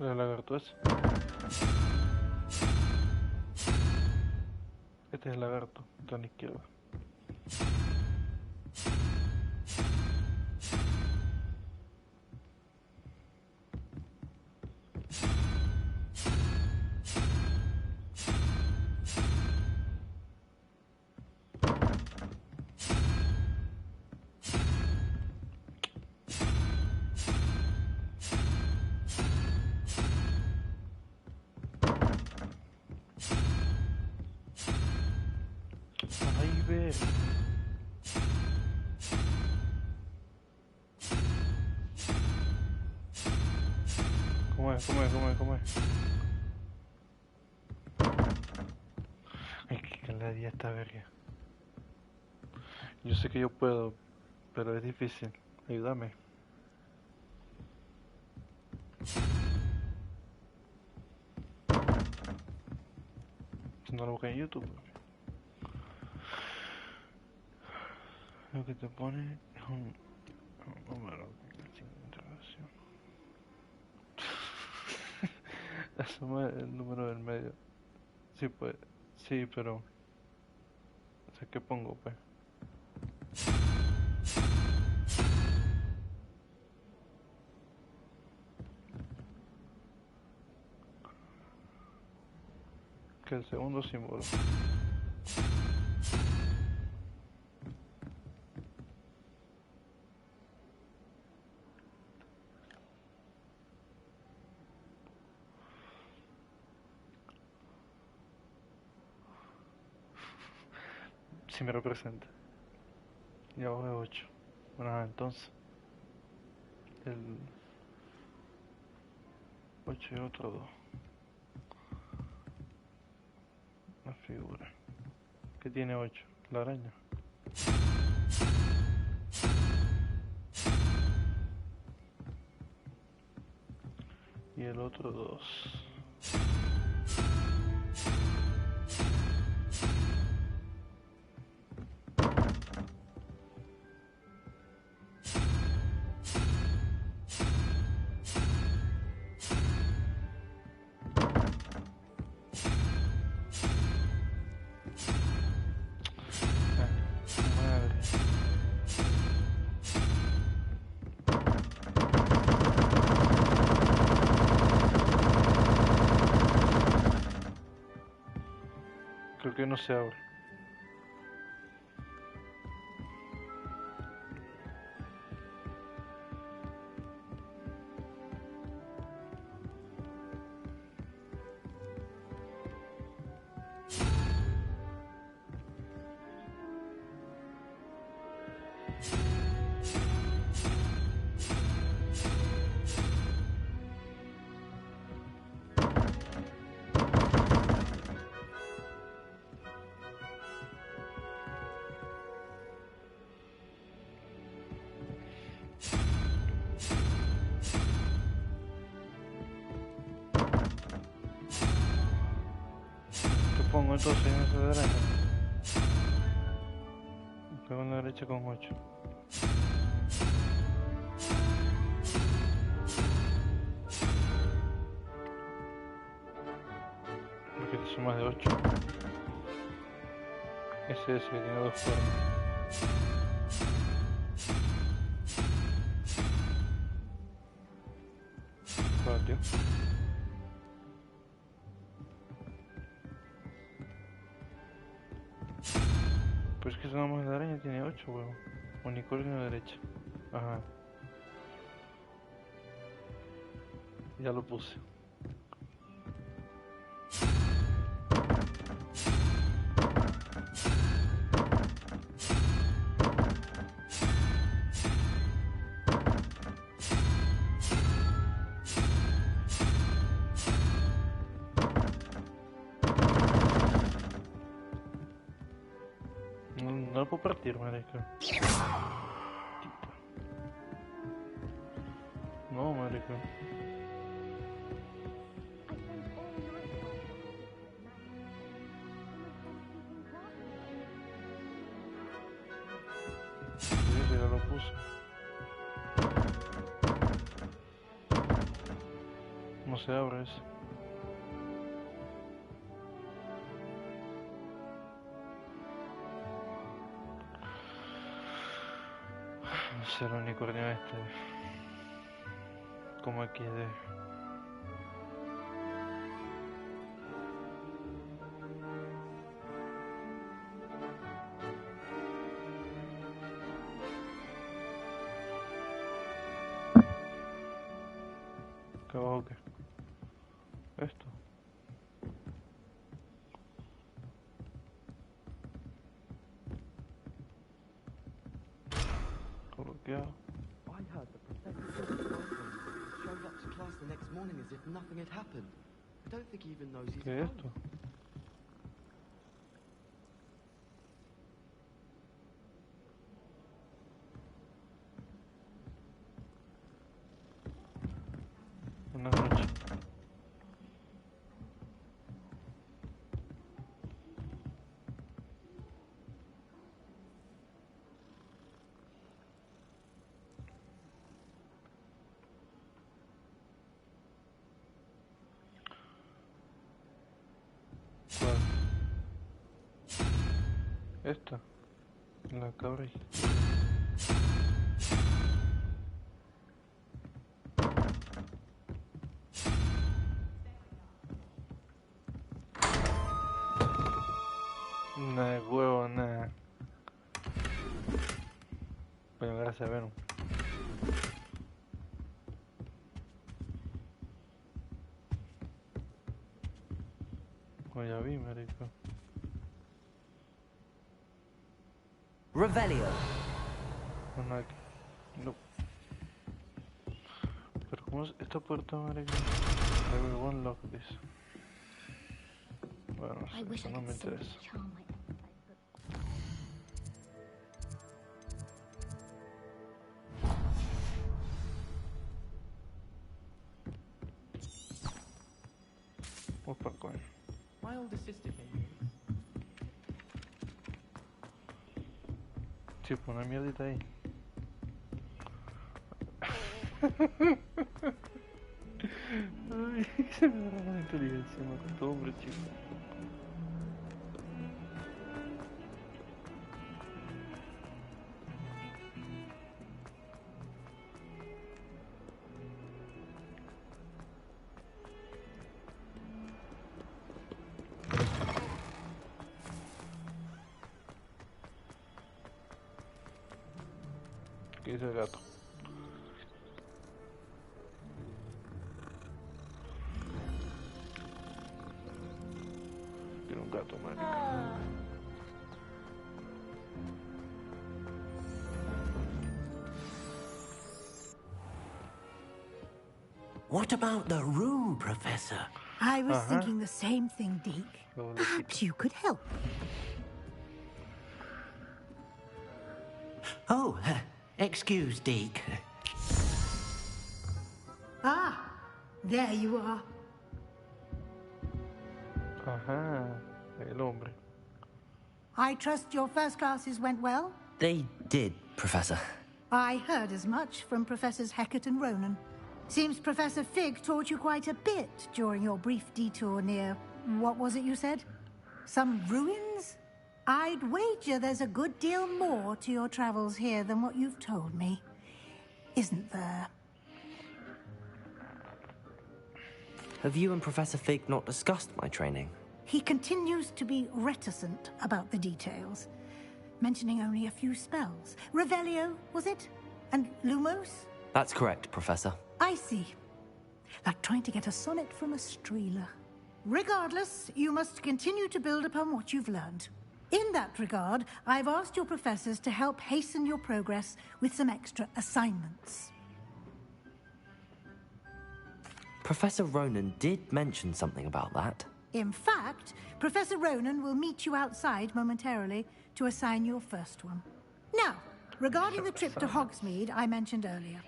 El lagarto es. Este es el lagarto, está a la izquierda. ¿Cómo es? Ay, que cada día está verga. Yo sé que yo puedo, pero es difícil. Ayúdame. No lo busqué en YouTube. Lo que te pone es un número sin interrogación. Asuma el número del medio. Sí, pues. Sí, pero... O sea, ¿qué pongo, pues? Que el segundo símbolo. Si me representa. Y abajo es 8. Bueno, entonces el 8 y otro 2. Una figura. ¿Qué tiene 8? La araña. Y el otro 2. Creo que no se abre. ¿Qué pongo entonces en esa araña? pego en la derecha con 8. Porque te sumas de 8. Ese es el que tiene 2 cuernos. Tío. Pues que sonamos de araña tiene 8, huevo. Unicornio de derecha. Ajá. Ya lo puse. No lo puedo partir, marica. No, marica. Sí, ya lo puse. No se abre eso. No sé el unicornio este. Como quede. ¿Qué abajo qué? Esto. Coloqueado. I heard the professor showed up to class the next morning as if nothing had happened. I don't think he even knows he's ¿Qué es esto? Buenas noches. ¿Cuál? Esta. La cabra. Nah, huevo, nah. Pero gracias, Venom. Pues ya vi, marico. Revelio. No, nada aquí. No. Pero ¿cómo es esta puerta, marico? Everyone lock this. Bueno, no sé, eso no me interesa. Opa, coño. My older sister came here. Sí, pon una mierdita ahí. Ay, se me agarra la inteligencia, me contó, hombre, chico. ¿Qué dice el gato? Tiene un gato, marico. What about the room, Professor? I was thinking the same thing, Deke. Perhaps you could help. Oh, excuse, Deke. Ah, there you are. Ajá, el hombre. I trust your first classes went well? They did, Professor. I heard as much from Professors Hecat and Ronan. Seems Professor Fig taught you quite a bit during your brief detour near... what was it you said? Some ruins? I'd wager there's a good deal more to your travels here than what you've told me. Isn't there? Have you and Professor Fig not discussed my training? He continues to be reticent about the details, mentioning only a few spells. Revelio, was it? And Lumos? That's correct, Professor. I see. Like trying to get a sonnet from a streeler. Regardless, you must continue to build upon what you've learned. In that regard, I've asked your professors to help hasten your progress with some extra assignments. Professor Ronan did mention something about that. In fact, Professor Ronan will meet you outside momentarily to assign your first one. Now, regarding the trip to Hogsmeade I mentioned earlier,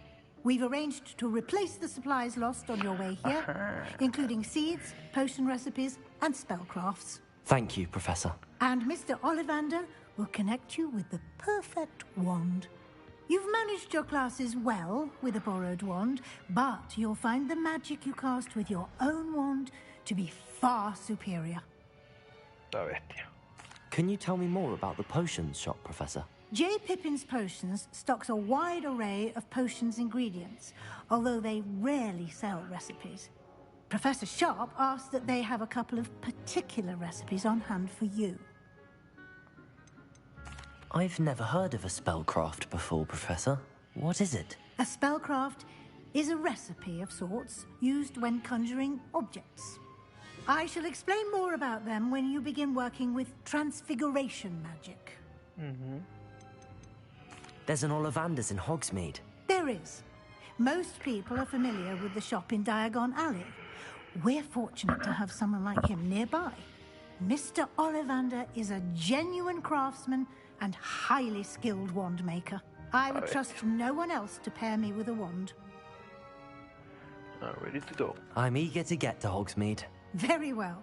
we've arranged to replace the supplies lost on your way here, including seeds, potion recipes, and spellcrafts. Thank you, Professor. And Mr. Ollivander will connect you with the perfect wand. You've managed your classes well with a borrowed wand, but you'll find the magic you cast with your own wand to be far superior. Can you tell me more about the potions shop, Professor? J. Pippin's Potions stocks a wide array of potions ingredients, although they rarely sell recipes. Professor Sharp asked that they have a couple of particular recipes on hand for you. I've never heard of a spellcraft before, Professor. What is it? A spellcraft is a recipe of sorts used when conjuring objects. I shall explain more about them when you begin working with transfiguration magic. There's an Ollivander's in Hogsmeade. There is. Most people are familiar with the shop in Diagon Alley. We're fortunate to have someone like him nearby. Mr. Ollivander is a genuine craftsman and highly skilled wand maker. I would trust no one else to pair me with a wand. Ready to go. I'm eager to get to Hogsmeade. Very well.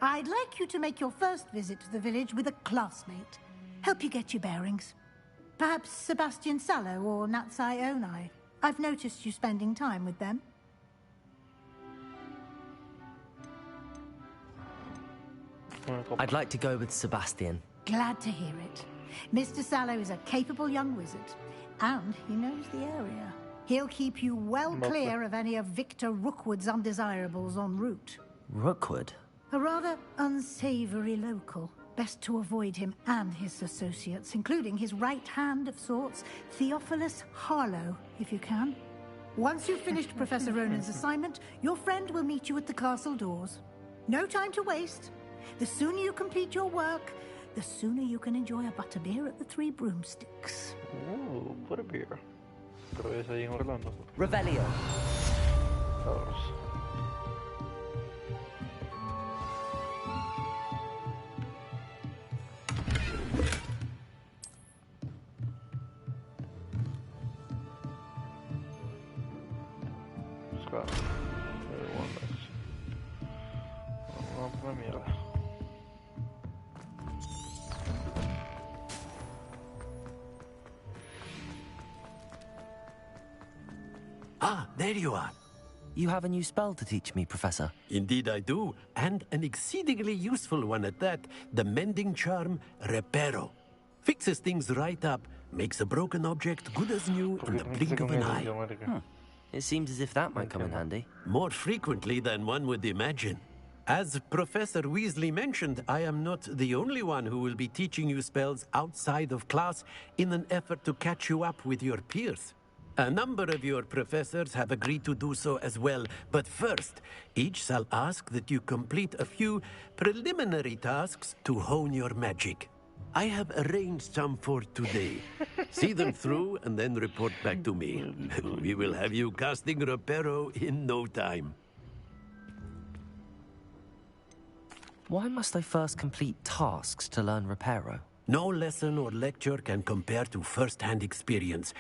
I'd like you to make your first visit to the village with a classmate. Help you get your bearings. Perhaps Sebastian Sallow or Natsai Onai. I've noticed you spending time with them. I'd like to go with Sebastian. Glad to hear it. Mr. Sallow is a capable young wizard, and he knows the area. He'll keep you well clear of any of Victor Rookwood's undesirables en route. Rookwood? A rather unsavory local. Best to avoid him and his associates, including his right hand of sorts, Theophilus Harlow, if you can. Once you've finished Professor Ronan's assignment, your friend will meet you at the castle doors. No time to waste. The sooner you complete your work, the sooner you can enjoy a butterbeer at the Three Broomsticks. Ooh, butterbeer. Pero es ahí en Orlando. Revelio. Vamos. Vamos a poner mierda. Ah, there you are. You have a new spell to teach me, Professor. Indeed I do, and an exceedingly useful one at that. The mending charm, Reparo. Fixes things right up, makes a broken object good as new in the blink of an eye. It seems as if that might come in handy. More frequently than one would imagine. As Professor Weasley mentioned, I am not the only one who will be teaching you spells outside of class in an effort to catch you up with your peers. A number of your professors have agreed to do so as well, but first, each shall ask that you complete a few preliminary tasks to hone your magic. I have arranged some for today. See them through and then report back to me. We will have you casting Reparo in no time. Why must I first complete tasks to learn Reparo? No lesson or lecture can compare to first-hand experience.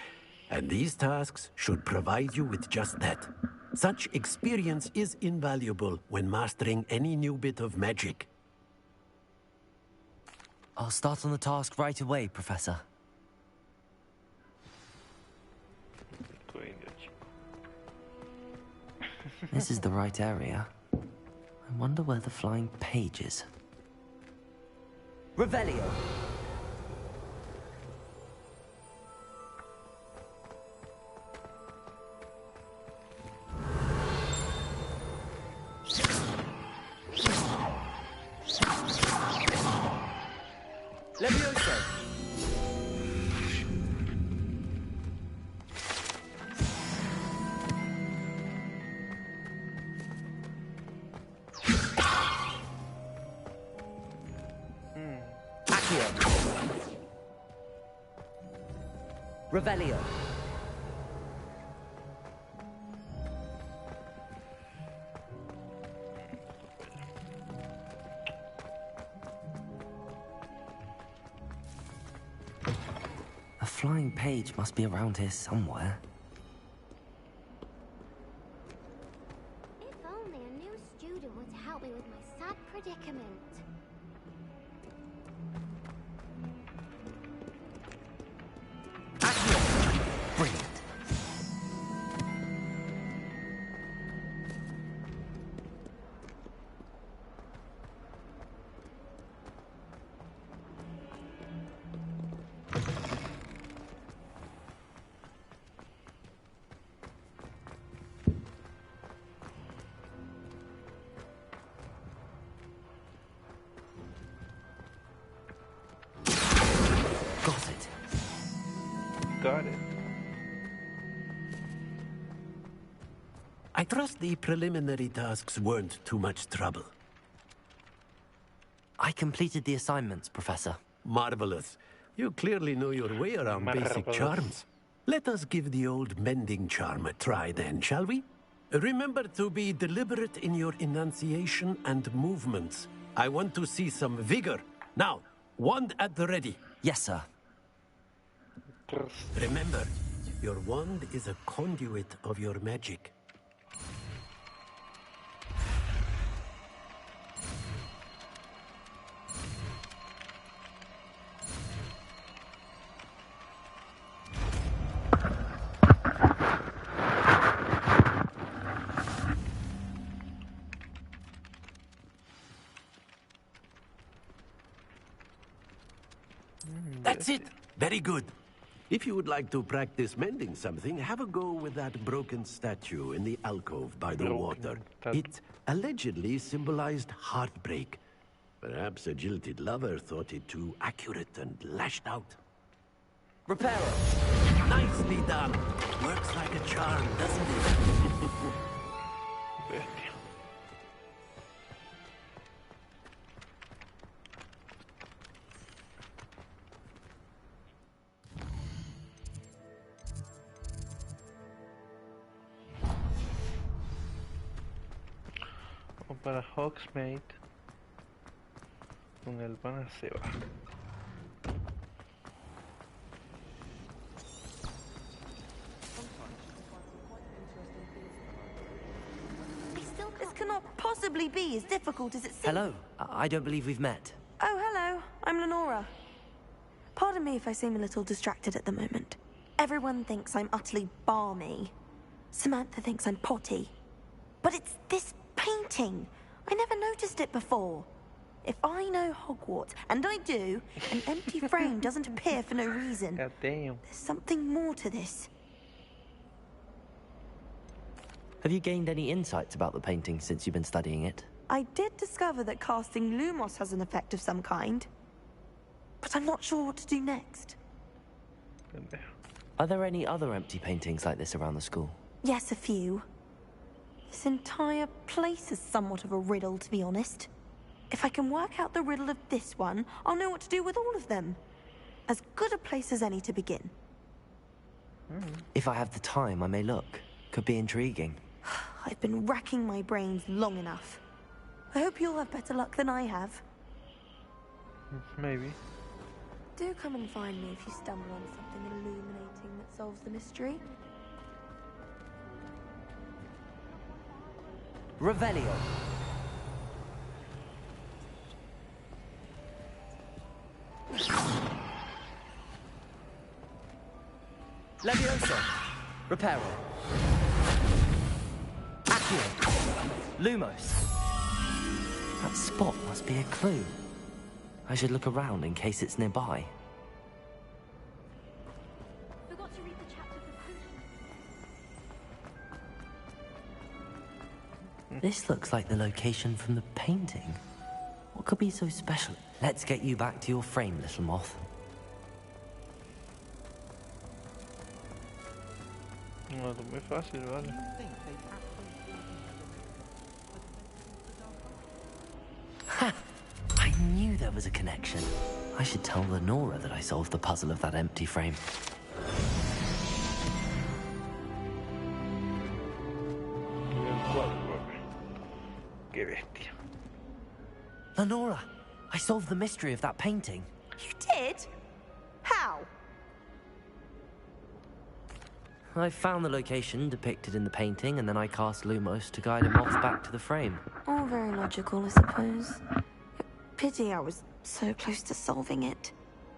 And these tasks should provide you with just that. Such experience is invaluable when mastering any new bit of magic. I'll start on the task right away, Professor. This is the right area. I wonder where the flying page is. Revelio! Leviosa! Revelio. A flying page must be around here somewhere. If only a new student would help me with my sad predicament. Brilliant. Got it. Got it. I trust the preliminary tasks weren't too much trouble. I completed the assignments, Professor. Marvelous. You clearly know your way around basic charms. Let us give the old mending charm a try then, shall we? Remember to be deliberate in your enunciation and movements. I want to see some vigor. Now, wand at the ready. Yes, sir. Remember, your wand is a conduit of your magic. That's it. Very good. If you would like to practice mending something, have a go with that broken statue in the alcove by the water. It allegedly symbolized heartbreak. Perhaps a jilted lover thought it too accurate and lashed out. Reparo! Nicely done. Works like a charm, doesn't it? Para Hogsmeade con el pana se va. This cannot possibly be as difficult as it seems. Hello. I don't believe we've met. Oh, hello. I'm Lenora. Pardon me if I seem a little distracted at the moment. Everyone thinks I'm utterly balmy. Samantha thinks I'm potty. But it's this painting. I never noticed it before. If I know Hogwarts, and I do, an empty frame doesn't appear for no reason. God damn. There's something more to this. Have you gained any insights about the painting since you've been studying it? I did discover that casting Lumos has an effect of some kind. But I'm not sure what to do next. Are there any other empty paintings like this around the school? Yes, a few. This entire place is somewhat of a riddle, to be honest. If I can work out the riddle of this one, I'll know what to do with all of them. As good a place as any to begin. If I have the time, I may look. Could be intriguing. I've been racking my brains long enough. I hope you'll have better luck than I have. Maybe. Do come and find me if you stumble on something illuminating that solves the mystery. Revelio. Leviosa. Reparo. Accio. Accio! Lumos! That spot must be a clue. I should look around in case it's nearby. Forgot to read the chapter for This looks like the location from the painting. What could be so special? Let's get you back to your frame, little moth. No, es muy fácil, vale. Ha! I knew there was a connection. I should tell Lenora that I solved the puzzle of that empty frame. Qué bestia. Lenora, I solved the mystery of that painting. You did? How? I found the location depicted in the painting, and then I cast Lumos to guide him off back to the frame. All very logical, I suppose. Pity I was so close to solving it.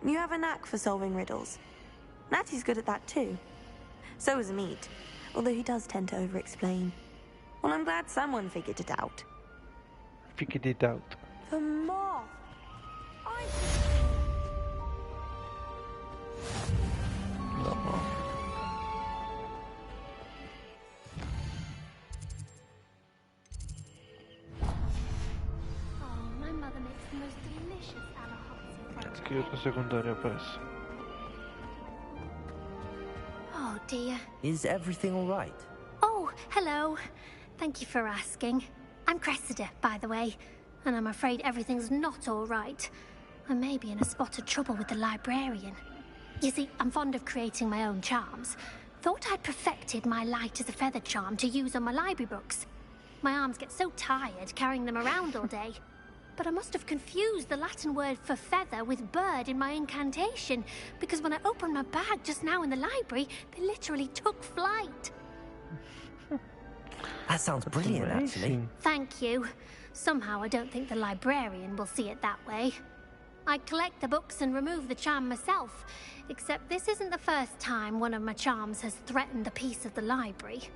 You have a knack for solving riddles. Natty's good at that too. So is Meat, although he does tend to over-explain. Well, I'm glad someone figured it out. Figured it out. The moth! No. Aquí otro secundario aparece. Oh dear. Is everything all right? Oh, hello. Thank you for asking. I'm Cressida, by the way, and I'm afraid everything's not all right. I may be in a spot of trouble with the librarian. You see, I'm fond of creating my own charms. Thought I'd perfected my light as a feather charm to use on my library books. My arms get so tired carrying them around all day. But I must have confused the Latin word for feather with bird in my incantation, because when I opened my bag just now in the library, they literally took flight. That sounds brilliant, actually. Thank you. Somehow I don't think the librarian will see it that way. I collect the books and remove the charm myself, except this isn't the first time one of my charms has threatened a piece of the library.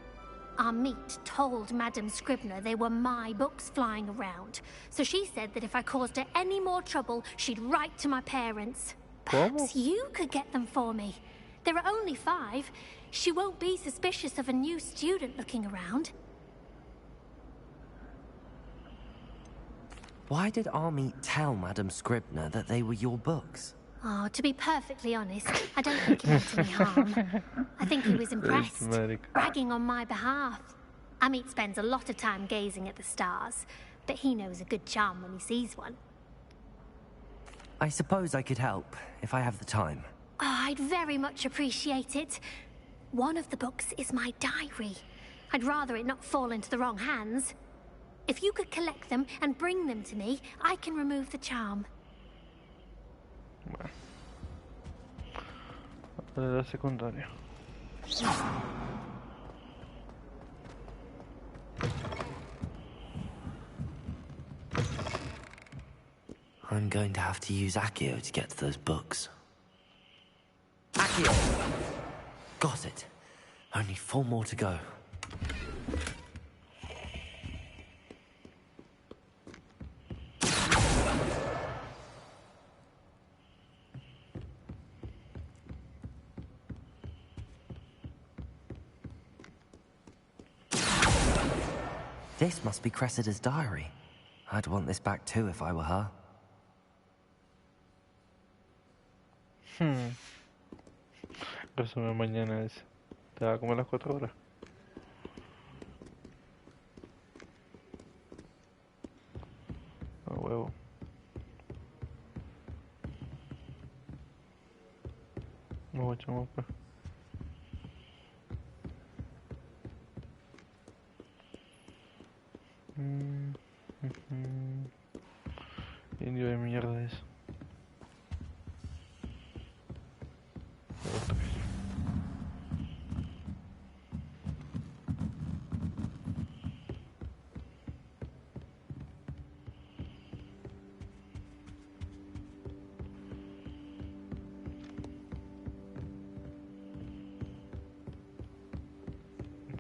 Our Meat told Madame Scribner they were my books flying around, so she said that if I caused her any more trouble, she'd write to my parents. Perhaps you could get them for me. There are only 5. She won't be suspicious of a new student looking around. Why did our Meat tell Madame Scribner that they were your books? Oh, to be perfectly honest, I don't think he meant any harm. I think he was impressed, bragging on my behalf. Amit spends a lot of time gazing at the stars, but he knows a good charm when he sees one. I suppose I could help, if I have the time. Oh, I'd very much appreciate it. One of the books is my diary. I'd rather it not fall into the wrong hands. If you could collect them and bring them to me, I can remove the charm. La secundaria. I'm going to have to use Accio to get to those books. Accio! Got it. Only 4 more to go. This must be Cressida's diary. I'd want this back too if I were her. Resumen mañana es. Te da como las 4 horas. A huevo. Nos echamos pues. Indio de mierda es.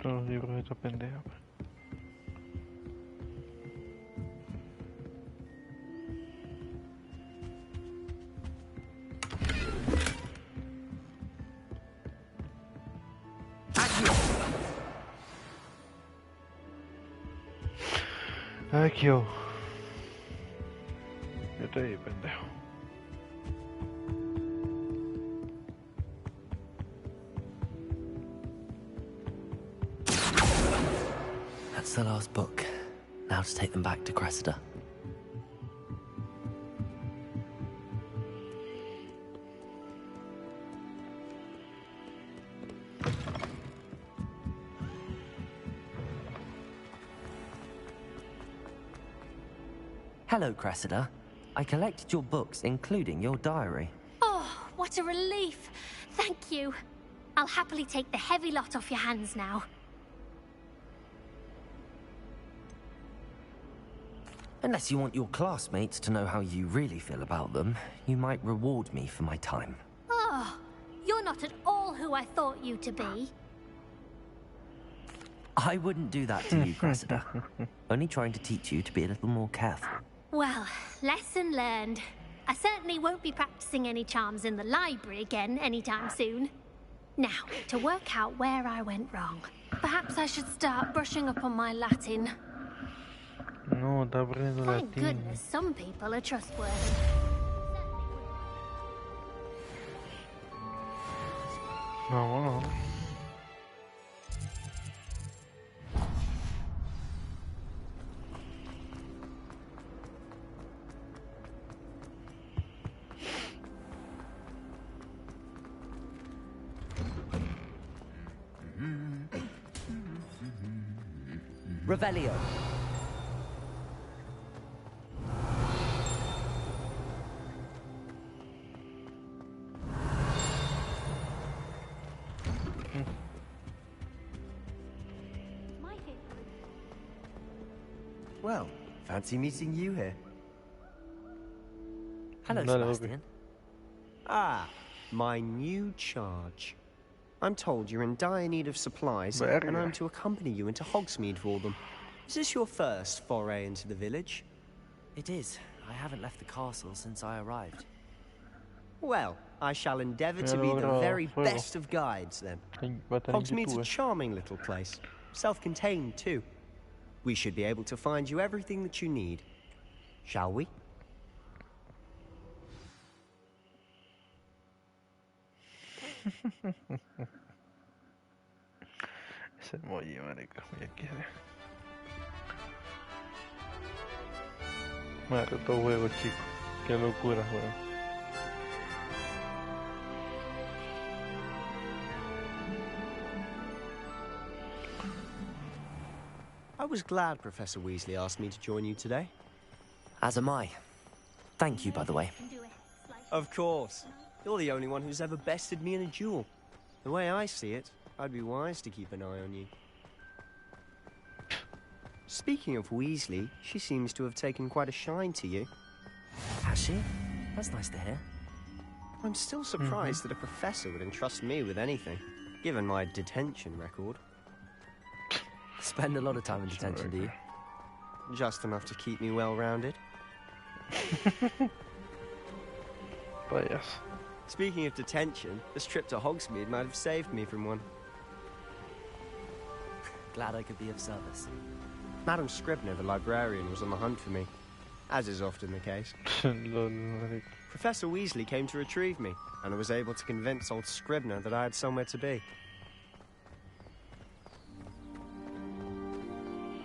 Todos los libros de esta pendeja. Aquí yo. Yo te di, pendejo. That's the last book. Now to take them back to Cressida. Hello, Cressida. I collected your books, including your diary. Oh, what a relief. Thank you. I'll happily take the heavy lot off your hands now. Unless you want your classmates to know how you really feel about them, you might reward me for my time. Oh, you're not at all who I thought you to be. I wouldn't do that to you, Cressida. Only trying to teach you to be a little more careful. Well, lesson learned. I certainly won't be practicing any charms in the library again anytime soon. Now, to work out where I went wrong. Perhaps I should start brushing up on my Latin. No, está aprendiendo latín. Thank goodness some people are trustworthy. Vámonos. Revelio. Well, fancy meeting you here. Hello, Sebastian. Ah, my new charge. I'm told you're in dire need of supplies, and I'm to accompany you into Hogsmeade for them. Is this your first foray into the village? It is. I haven't left the castle since I arrived. Well, I shall endeavour to be the very best of guides, then. Hogsmeade's a charming little place. Self-contained, too. We should be able to find you everything that you need. Shall we? Ese emoji, marica, ya quiere. Me todo juego, chico. Qué locura, juego. I was glad Professor Weasley asked me to join you today. As am I. Thank you, by the way. Of course. You're the only one who's ever bested me in a duel. The way I see it, I'd be wise to keep an eye on you. Speaking of Weasley, she seems to have taken quite a shine to you. Has she? That's nice to hear. I'm still surprised that a professor would entrust me with anything, given my detention record. Spend a lot of time in detention, do you? Just enough to keep me well-rounded. But yes. Speaking of detention, this trip to Hogsmeade might have saved me from one. Glad I could be of service. Madam Scribner, the librarian, was on the hunt for me, as is often the case. Professor Weasley came to retrieve me, and I was able to convince old Scribner that I had somewhere to be.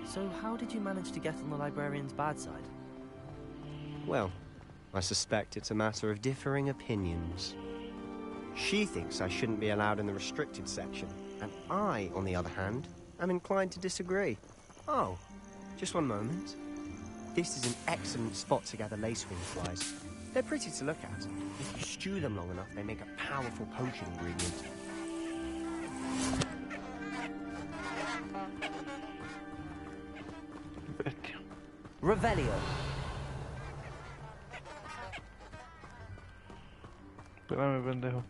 So how did you manage to get on the librarian's bad side? Well, I suspect it's a matter of differing opinions. She thinks I shouldn't be allowed in the restricted section, and I, on the other hand, am inclined to disagree. Oh, just one moment. This is an excellent spot to gather lacewing flies. They're pretty to look at. If you stew them long enough, they make a powerful potion ingredient. Revelio. Espérame, pendejo.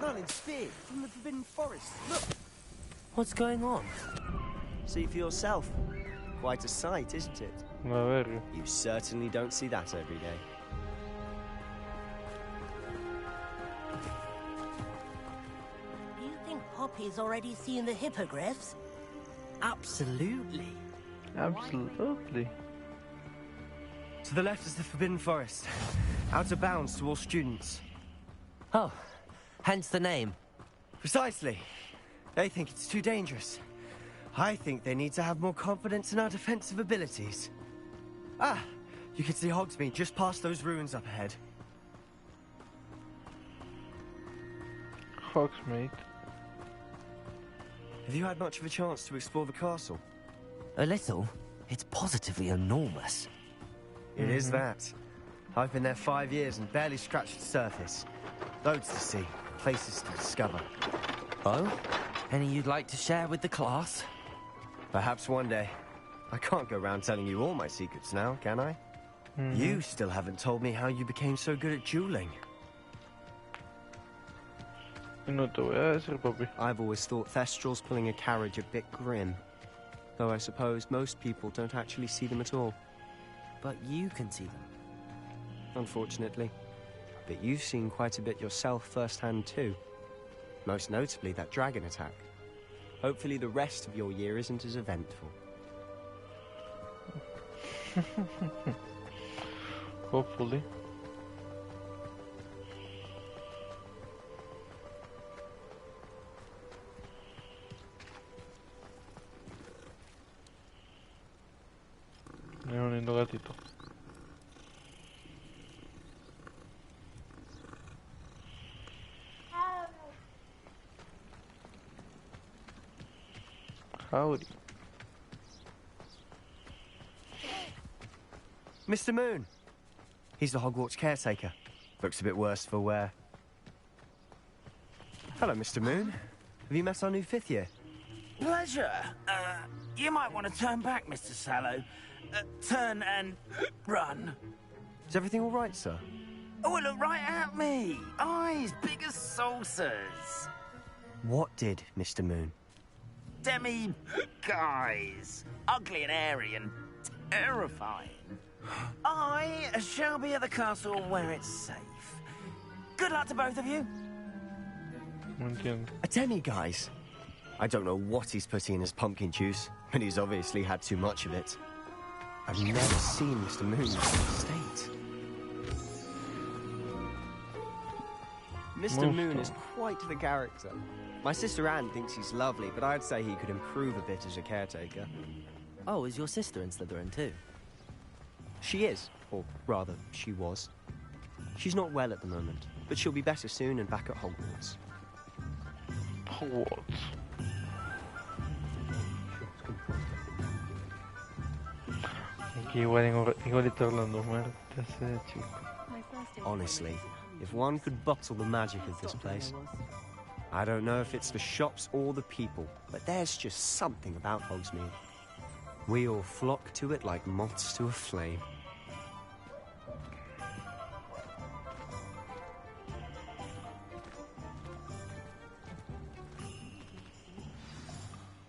Merlin's spear from the Forbidden Forest. Look! What's going on? See for yourself. Quite a sight, isn't it? You certainly don't see that every day. Do you think Poppy's already seen the hippogriffs? Absolutely. Absolutely. To the left is the Forbidden Forest. Out of bounds to all students. Oh, hence the name. Precisely. They think it's too dangerous. I think they need to have more confidence in our defensive abilities. Ah, you can see Hogsmeade just past those ruins up ahead. Hogsmeade. Have you had much of a chance to explore the castle? A little. It's positively enormous. It is that. I've been there 5 years and barely scratched the surface. Loads to see, places to discover. Oh? Any you'd like to share with the class? Perhaps one day. I can't go around telling you all my secrets now, can I? You still haven't told me how you became so good at dueling. No te voy a decir, papi. I've always thought Thestrals pulling a carriage a bit grim. Though I suppose most people don't actually see them at all. But you can see them. Unfortunately. But you've seen quite a bit yourself firsthand too. Most notably that dragon attack. Hopefully the rest of your year isn't as eventful. Hopefully. Es un lindo gatito. Howdy. Mr. Moon. He's the Hogwarts caretaker. Looks a bit worse for wear. Hello, Mr. Moon. Have you met our new 5th year? Pleasure. You might want to turn back, Mr. Sallow. Turn and run. Is everything all right, sir? Oh, look right at me. Eyes big as saucers. What did, Mr. Moon? Guys. Ugly and airy and terrifying. I shall be at the castle where it's safe. Good luck to both of you. A demi-guise? I don't know what he's putting in his pumpkin juice, but he's obviously had too much of it. I've never seen Mr. Moon in this state. Mr. Moon is quite the character. My sister Anne thinks he's lovely, but I'd say he could improve a bit as a caretaker. Oh, is your sister in Slytherin too? She is, or rather, she was. She's not well at the moment, but she'll be better soon and back at Hogwarts. Hogwarts. Igualito Orlando, muerte ese chico. Honestly, if one could bottle the magic of this place. I don't know if it's the shops or the people, but there's just something about Hogsmeade. We all flock to it like moths to a flame.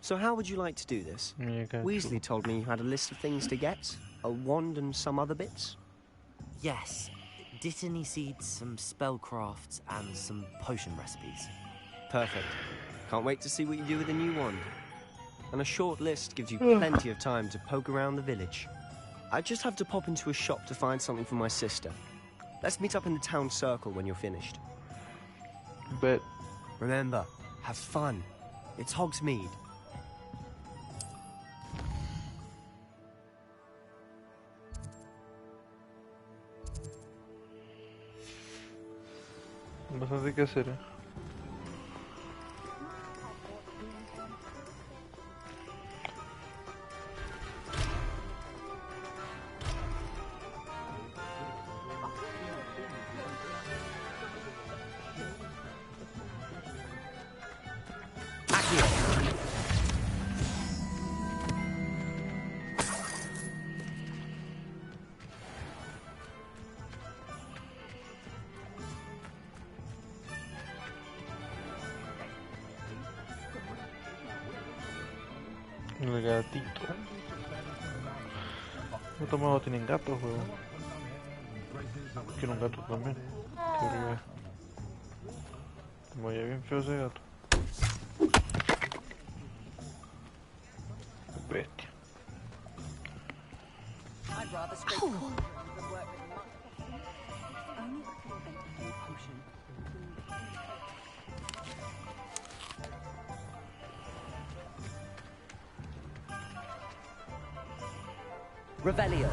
So how would you like to do this? Weasley told me you had a list of things to get, a wand and some other bits. Yes. Dittany seeds, some spellcrafts, and some potion recipes. Perfect. Can't wait to see what you do with the new wand. And a short list gives you plenty of time to poke around the village. I just have to pop into a shop to find something for my sister. Let's meet up in the town circle when you're finished. But remember, have fun. It's Hogsmeade. Bastante que hacer, ¿eh? El gatito. No tomado tienen gatos, weón. Quiero un gato también. Teoría. Vaya bien feo ese gato. Bestia. Revelio.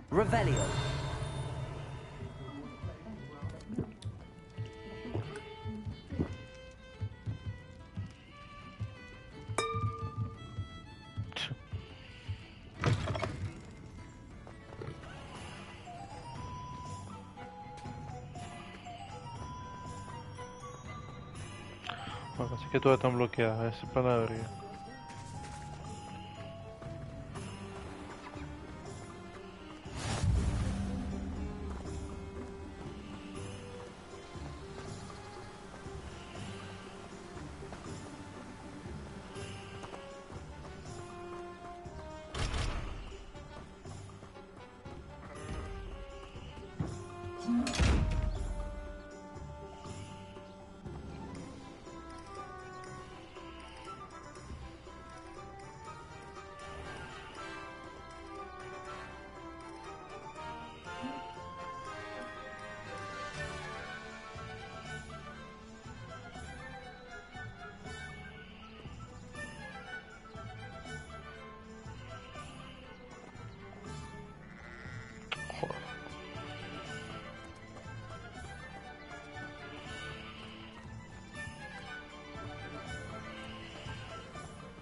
Revelio. Bueno, así que todas están bloqueadas, esa palabra.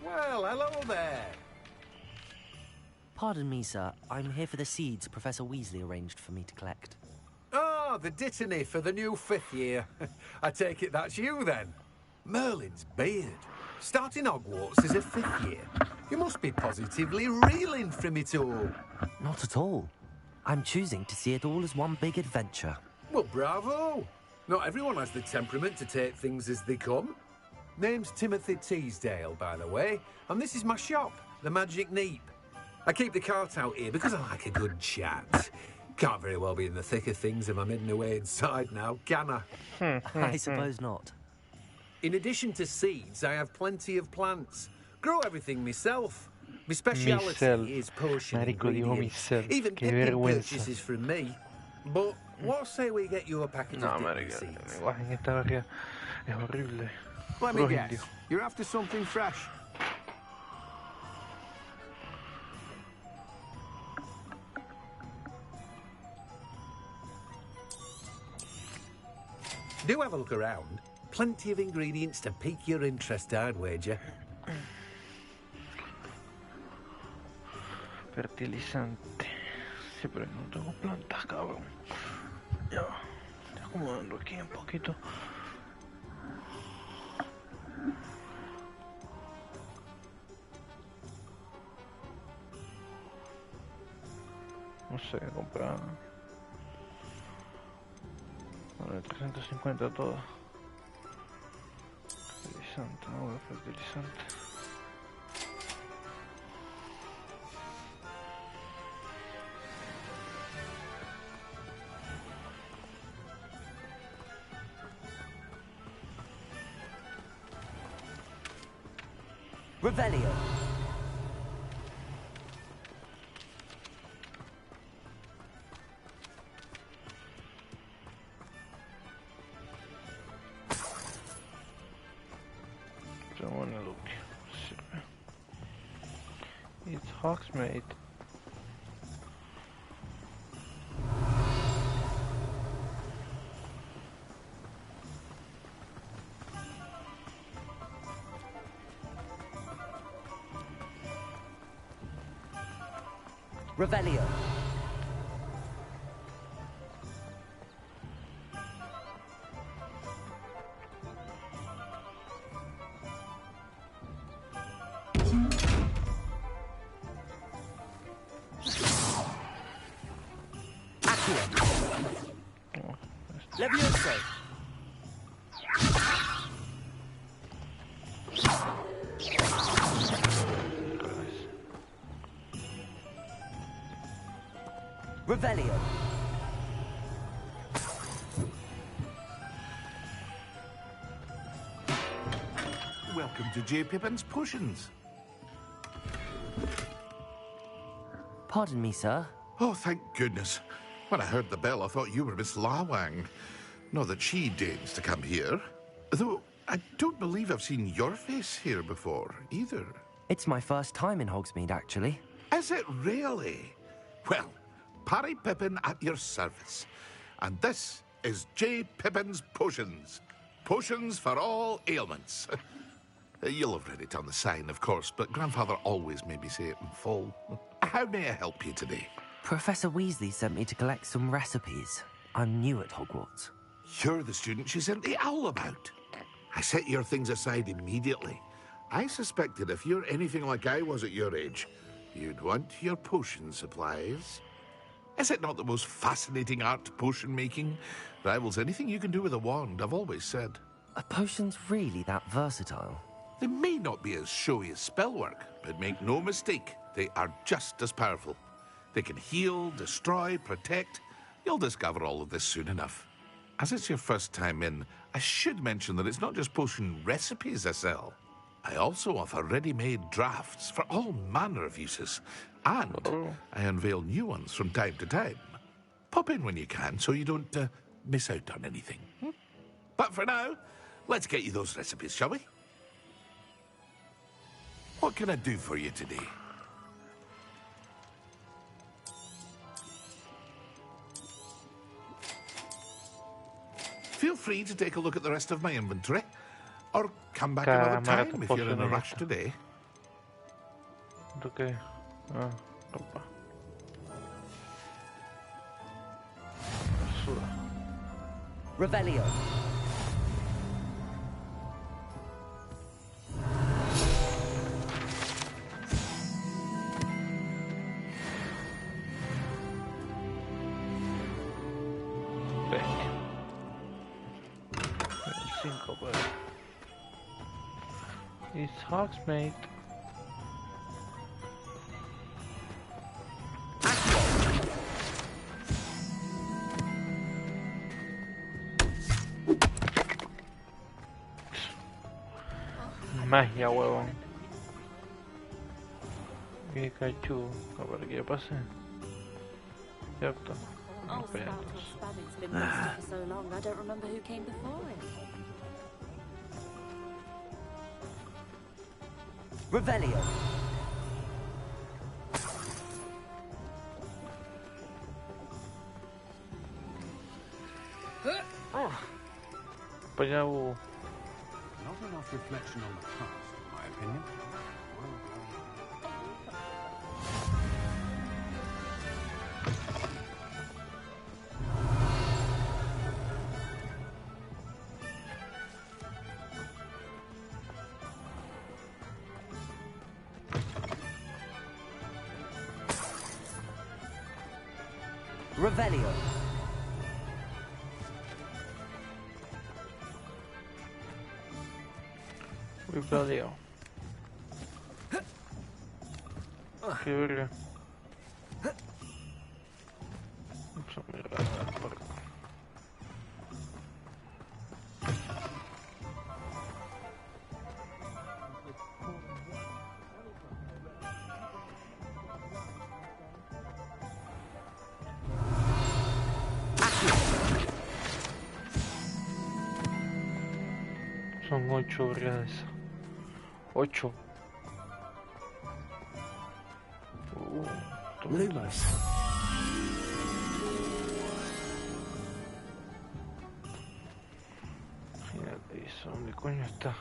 Well, hello there. Pardon me, sir. I'm here for the seeds Professor Weasley arranged for me to collect. Ah, the dittany for the new 5th year. I take it that's you, then. Merlin's beard. Starting Hogwarts as a 5th year. You must be positively reeling from it all. Not at all. I'm choosing to see it all as one big adventure. Well, bravo. Not everyone has the temperament to take things as they come. Name's Timothy Teasdale, by the way, and this is my shop, the Magic Neep. I keep the cart out here because I like a good chat. Can't very well be in the thick of things if I'm hidden away inside now, can I? I suppose not. In addition to seeds, I have plenty of plants. Grow everything myself. My speciality is potion ingredients. Even picking purchases from me. But what say we get you a package of dipping seeds? En esta área es horrible. Let me guess. You're after something fresh. Do have a look around. Plenty of ingredients to pique your interest, I'd wager. Fertilizante. Sí, pero no tengo plantas, cabrón. Ya va. Estoy acomodando aquí un poquito. No sé, comprar. Vale, 350 todo. Fertilizante, agua, fertilizante. Revelio. It's Hogsmeade. Revelio. Leviosa. Revelio. Welcome to J. Pippin's Potions. Pardon me, sir. Oh, thank goodness. When I heard the bell, I thought you were Miss Lawang. Not that she deigns to come here. Though, I don't believe I've seen your face here before, either. It's my first time in Hogsmeade, actually. Is it really? Well, Parry Pippin at your service. And this is J. Pippin's Potions. Potions for all ailments. You'll have read it on the sign, of course, but Grandfather always made me say it in full. How may I help you today? Professor Weasley sent me to collect some recipes. I'm new at Hogwarts. You're the student she sent the owl about. I set your things aside immediately. I suspected if you're anything like I was at your age, you'd want your potion supplies. Is it not the most fascinating art, potion making? Rivals anything you can do with a wand, I've always said. Are potions really that versatile? They may not be as showy as spellwork, but make no mistake, they are just as powerful. They can heal, destroy, protect. You'll discover all of this soon enough. As it's your first time in, I should mention that it's not just potion recipes I sell. I also offer ready-made drafts for all manner of uses. And I unveil new ones from time to time. Pop in when you can so you don't miss out on anything. But for now, let's get you those recipes, shall we? What can I do for you today? Feel free to take a look at the rest of my inventory. Or come back another time if you're in a rush today. Okay. Opa. Revelio. It's Hogsmeade. Magia, huevón. Qué cachu. A ver qué pase. Cierto. No pedos. So long, I don't remember who came before it. Revelio. Pues ya hubo. Not enough reflection on the past, in my opinion. Revelio. Revelio. Qué verga. Vamos a mirar por acá. Son 8 vergas. 8. Lumos. Fíjate eso, ¿dónde coño está?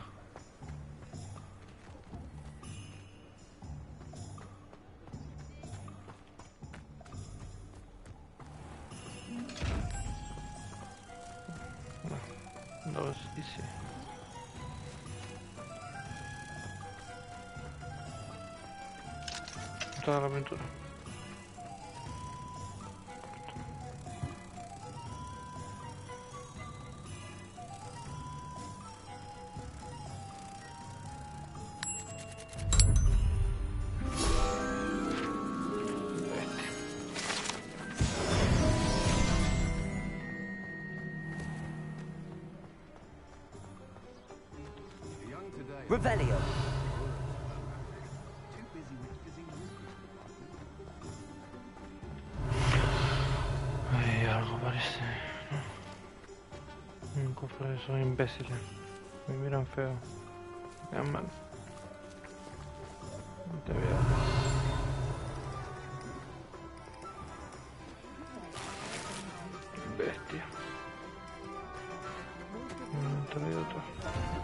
2 y sí. Toda la aventura. Revelio. Ay, algo parece. Un cofre de esos imbéciles. Me miran feo. Me quedan mal. No te veo. Bestia. No te veo todo.